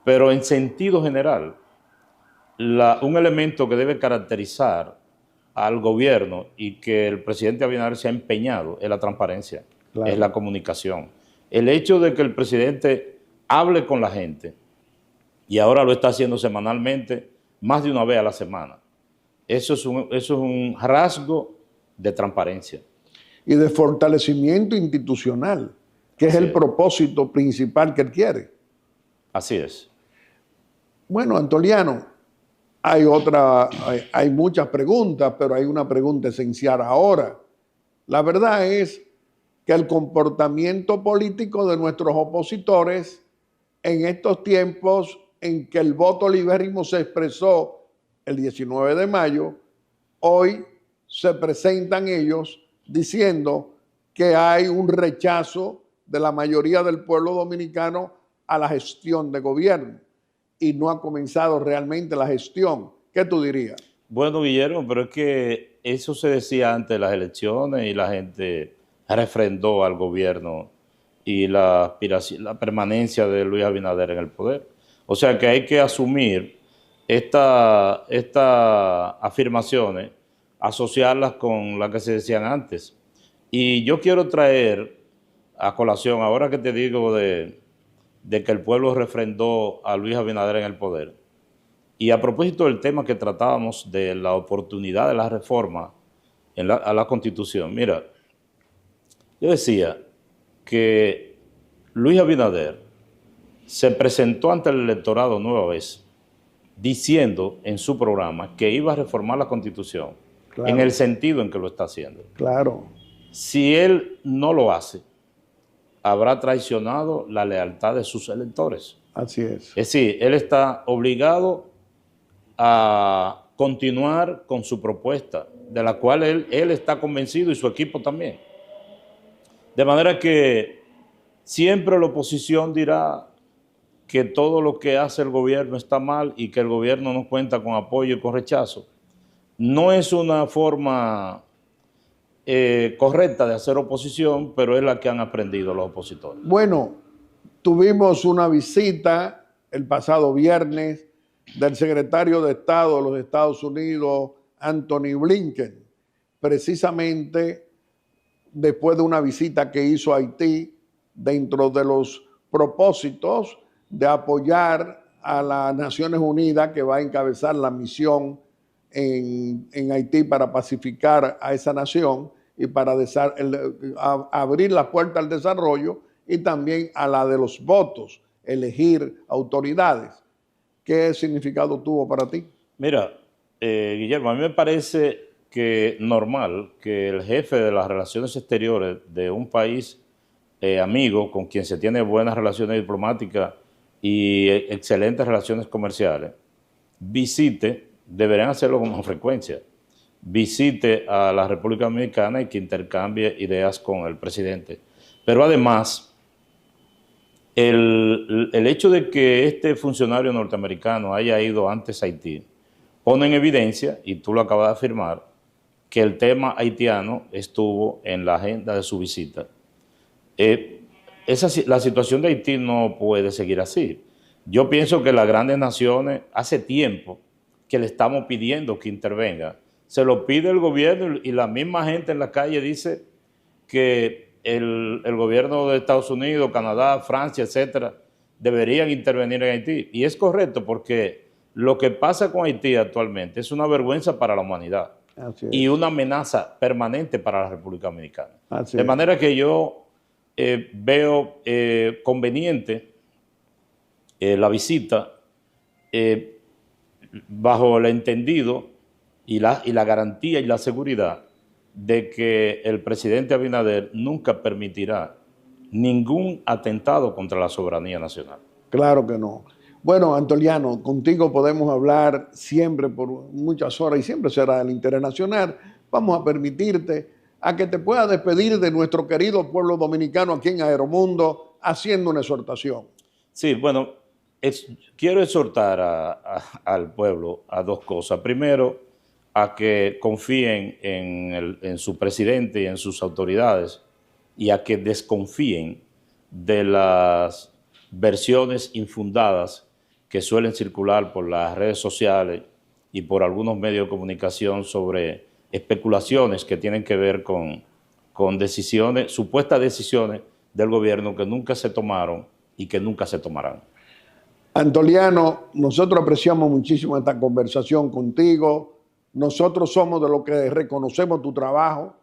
S4: pero en sentido general, un elemento que debe caracterizar al gobierno y que el presidente Abinader se ha empeñado es la transparencia, claro, es la comunicación. El hecho de que el presidente hable con la gente, y ahora lo está haciendo semanalmente, más de una vez a la semana, eso es un rasgo de transparencia.
S2: Y de fortalecimiento institucional, que es el propósito principal que él quiere.
S4: Así es.
S2: Bueno, Antoliano, hay muchas preguntas, pero hay una pregunta esencial ahora. La verdad es que el comportamiento político de nuestros opositores en estos tiempos en que el voto libérrimo se expresó el 19 de mayo, hoy se presentan ellos diciendo que hay un rechazo de la mayoría del pueblo dominicano a la gestión de gobierno y no ha comenzado realmente la gestión. ¿Qué tú dirías?
S4: Bueno, Guillermo, pero es que eso se decía antes de las elecciones y la gente refrendó al gobierno y la permanencia de Luis Abinader en el poder. O sea que hay que asumir estas afirmaciones, asociarlas con las que se decían antes. Y yo quiero traer a colación, ahora que te digo de que el pueblo refrendó a Luis Abinader en el poder, y a propósito del tema que tratábamos de la oportunidad de la reforma a la Constitución, mira, yo decía que Luis Abinader se presentó ante el electorado nueva vez diciendo en su programa que iba a reformar la Constitución, claro, en el sentido en que lo está haciendo.
S2: Claro.
S4: Si él no lo hace, habrá traicionado la lealtad de sus electores.
S2: Así es.
S4: Es decir, él está obligado a continuar con su propuesta, de la cual él está convencido y su equipo también. De manera que siempre la oposición dirá que todo lo que hace el gobierno está mal y que el gobierno no cuenta con apoyo y con rechazo. No es una forma correcta de hacer oposición, pero es la que han aprendido los opositores.
S2: Bueno, tuvimos una visita el pasado viernes del secretario de Estado de los Estados Unidos, Anthony Blinken, precisamente después de una visita que hizo a Haití, dentro de los propósitos de apoyar a las Naciones Unidas, que va a encabezar la misión en Haití para pacificar a esa nación y para abrir la puerta al desarrollo, y también a la de los votos, elegir autoridades. ¿Qué significado tuvo para ti?
S4: Mira, Guillermo, a mí me parece que normal que el jefe de las relaciones exteriores de un país amigo con quien se tiene buenas relaciones diplomáticas y excelentes relaciones comerciales visite, deberían hacerlo con frecuencia, visite a la República Dominicana y que intercambie ideas con el presidente. Pero además, el hecho de que este funcionario norteamericano haya ido antes a Haití pone en evidencia, y tú lo acabas de afirmar, que el tema haitiano estuvo en la agenda de su visita. La situación de Haití no puede seguir así. Yo pienso que las grandes naciones hace tiempo que le estamos pidiendo que intervenga. Se lo pide el gobierno y la misma gente en la calle dice que el gobierno de Estados Unidos, Canadá, Francia, etcétera, deberían intervenir en Haití. Y es correcto, porque lo que pasa con Haití actualmente es una vergüenza para la humanidad y una amenaza permanente para la República Dominicana. De manera que yo veo conveniente la visita bajo el entendido y la garantía y la seguridad de que el presidente Abinader nunca permitirá ningún atentado contra la soberanía nacional.
S2: Claro que no. Bueno, Antoliano, contigo podemos hablar siempre por muchas horas y siempre será del interés nacional. Vamos a permitirte a que te puedas despedir de nuestro querido pueblo dominicano aquí en Aeromundo haciendo una exhortación.
S4: Sí, bueno, quiero exhortar al pueblo a dos cosas. Primero, a que confíen en su presidente y en sus autoridades, y a que desconfíen de las versiones infundadas que suelen circular por las redes sociales y por algunos medios de comunicación sobre especulaciones que tienen que ver con decisiones, supuestas decisiones del gobierno que nunca se tomaron y que nunca se tomarán.
S2: Antoliano, nosotros apreciamos muchísimo esta conversación contigo. Nosotros somos de los que reconocemos tu trabajo,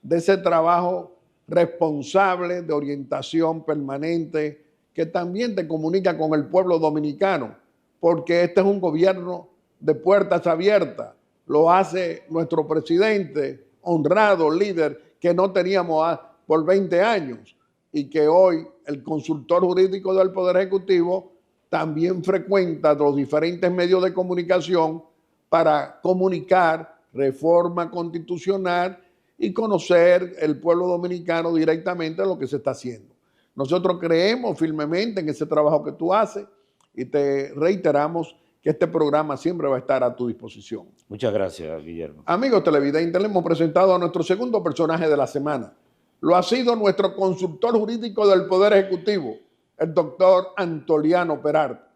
S2: de ese trabajo responsable de orientación permanente que también te comunica con el pueblo dominicano, porque este es un gobierno de puertas abiertas. Lo hace nuestro presidente, honrado líder que no teníamos por 20 años, y que hoy el consultor jurídico del Poder Ejecutivo también frecuenta los diferentes medios de comunicación para comunicar reforma constitucional y conocer el pueblo dominicano directamente lo que se está haciendo. Nosotros creemos firmemente en ese trabajo que tú haces y te reiteramos que este programa siempre va a estar a tu disposición.
S4: Muchas gracias, Guillermo.
S2: Amigos televidentes, le hemos presentado a nuestro segundo personaje de la semana. Lo ha sido nuestro consultor jurídico del Poder Ejecutivo, el doctor Antoliano Peralta.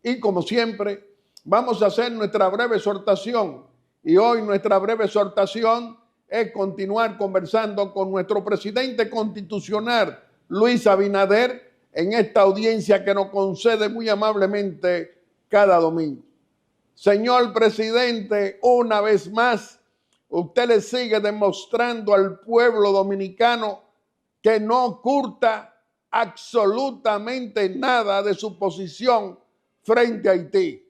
S2: Y como siempre, vamos a hacer nuestra breve exhortación. Y hoy nuestra breve exhortación es continuar conversando con nuestro presidente constitucional, Luis Abinader, en esta audiencia que nos concede muy amablemente cada domingo. Señor presidente, una vez más, usted le sigue demostrando al pueblo dominicano que no oculta absolutamente nada de su posición frente a Haití.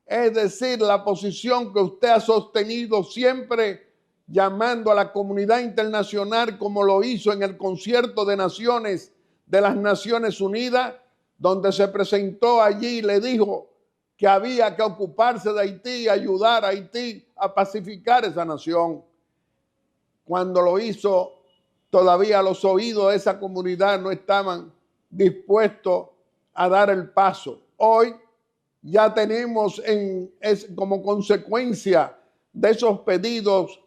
S2: Es decir, la posición que usted ha sostenido siempre llamando a la comunidad internacional, como lo hizo en el Concierto de Naciones de las Naciones Unidas, donde se presentó allí y le dijo que había que ocuparse de Haití y ayudar a Haití a pacificar esa nación. Cuando lo hizo, todavía los oídos de esa comunidad no estaban dispuestos a dar el paso. Hoy ya tenemos como consecuencia de esos pedidos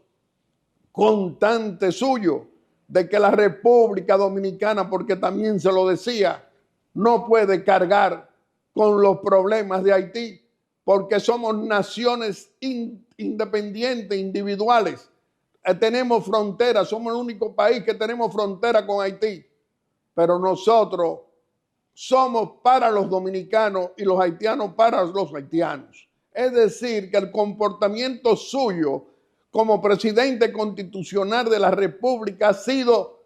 S2: constantes suyos de que la República Dominicana, porque también se lo decía, no puede cargar con los problemas de Haití, porque somos naciones independientes, individuales. Tenemos fronteras, somos el único país que tenemos frontera con Haití, pero nosotros somos para los dominicanos y los haitianos para los haitianos. Es decir, que el comportamiento suyo como presidente constitucional de la República ha sido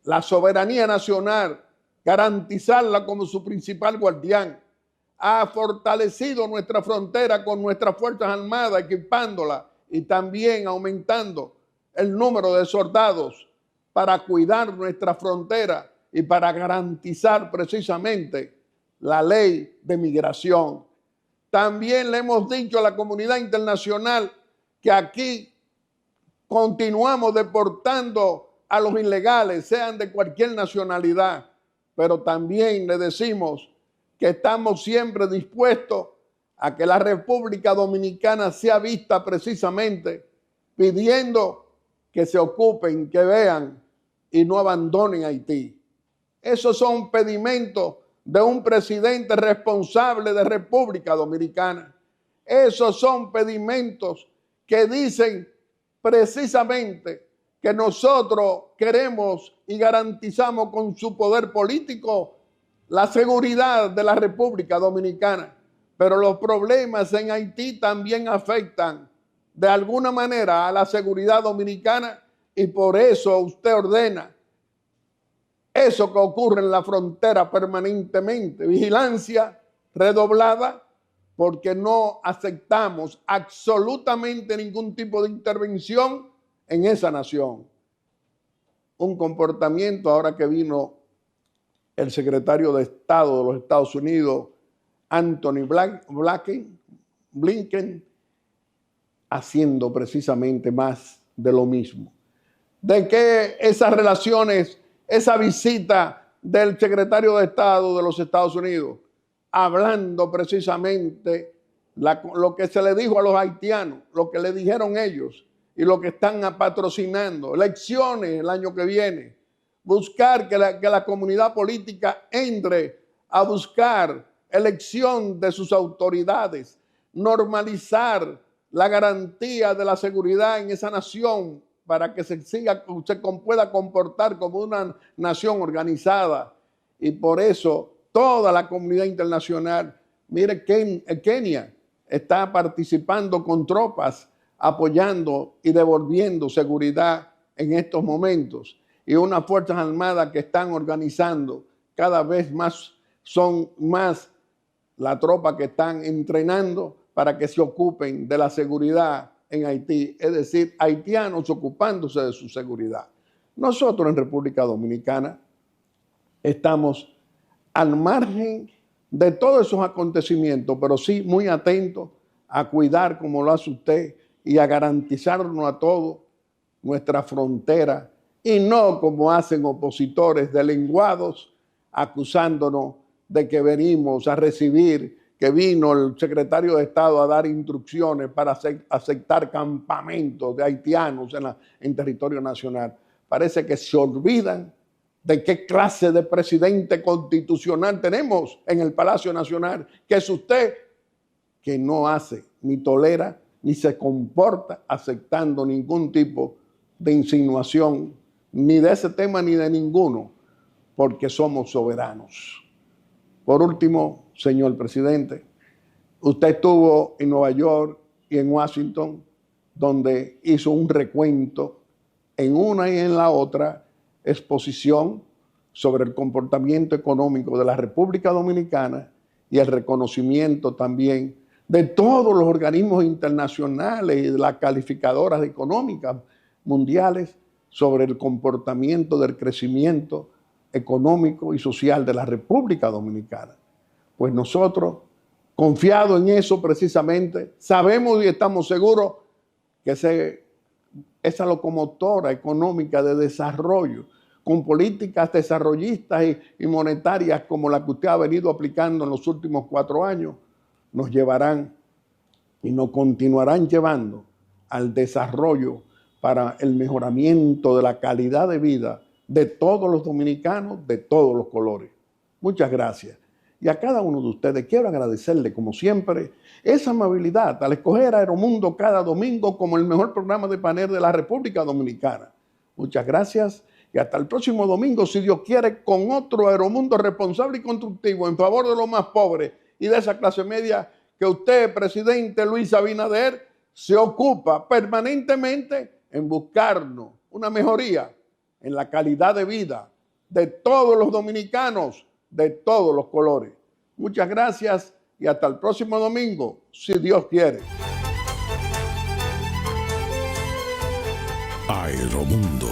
S2: la soberanía nacional, garantizarla como su principal guardián. Ha fortalecido nuestra frontera con nuestras Fuerzas Armadas, equipándola y también aumentando el número de soldados para cuidar nuestra frontera y para garantizar precisamente la ley de migración. También le hemos dicho a la comunidad internacional que aquí continuamos deportando a los ilegales, sean de cualquier nacionalidad, pero también le decimos que estamos siempre dispuestos a que la República Dominicana sea vista precisamente pidiendo que se ocupen, que vean y no abandonen Haití. Esos son pedimentos de un presidente responsable de República Dominicana. Esos son pedimentos que dicen precisamente que nosotros queremos y garantizamos con su poder político la seguridad de la República Dominicana. Pero los problemas en Haití también afectan de alguna manera a la seguridad dominicana y por eso usted ordena eso que ocurre en la frontera permanentemente, vigilancia redoblada, porque no aceptamos absolutamente ningún tipo de intervención en esa nación. Un comportamiento, ahora que vino el secretario de Estado de los Estados Unidos, Anthony Blinken, haciendo precisamente más de lo mismo. De que esas relaciones, esa visita del secretario de Estado de los Estados Unidos, hablando precisamente lo que se le dijo a los haitianos, lo que le dijeron ellos y lo que están patrocinando, elecciones el año que viene, buscar que la comunidad política entre a buscar elección de sus autoridades, normalizar la garantía de la seguridad en esa nación para que se pueda comportar como una nación organizada. Y por eso toda la comunidad internacional, mire, Kenia está participando con tropas, apoyando y devolviendo seguridad en estos momentos. Y unas Fuerzas Armadas que están organizando cada vez más, son más la tropa que están entrenando para que se ocupen de la seguridad en Haití, es decir, haitianos ocupándose de su seguridad. Nosotros en República Dominicana estamos al margen de todos esos acontecimientos, pero sí muy atentos a cuidar, como lo hace usted, y a garantizarnos a todos nuestra frontera, y no como hacen opositores deslenguados acusándonos de que venimos a recibir, que vino el secretario de Estado a dar instrucciones para aceptar campamentos de haitianos en territorio nacional. Parece que se olvidan de qué clase de presidente constitucional tenemos en el Palacio Nacional, que es usted, que no hace, ni tolera, ni se comporta aceptando ningún tipo de insinuación, ni de ese tema ni de ninguno, porque somos soberanos. Por último, señor presidente, usted estuvo en Nueva York y en Washington, donde hizo un recuento en una y en la otra exposición sobre el comportamiento económico de la República Dominicana y el reconocimiento también de todos los organismos internacionales y de las calificadoras económicas mundiales sobre el comportamiento del crecimiento económico y social de la República Dominicana. Pues nosotros, confiados en eso precisamente, sabemos y estamos seguros que esa locomotora económica de desarrollo, con políticas desarrollistas y monetarias como la que usted ha venido aplicando en los últimos 4 años, nos llevarán y nos continuarán llevando al desarrollo para el mejoramiento de la calidad de vida de todos los dominicanos, de todos los colores. Muchas gracias. Y a cada uno de ustedes quiero agradecerle, como siempre, esa amabilidad al escoger Aeromundo cada domingo como el mejor programa de panel de la República Dominicana. Muchas gracias y hasta el próximo domingo, si Dios quiere, con otro Aeromundo responsable y constructivo en favor de los más pobres y de esa clase media que usted, presidente Luis Abinader, se ocupa permanentemente en buscarnos una mejoría en la calidad de vida de todos los dominicanos, de todos los colores. Muchas gracias y hasta el próximo domingo, si Dios quiere.
S1: Aeromundo.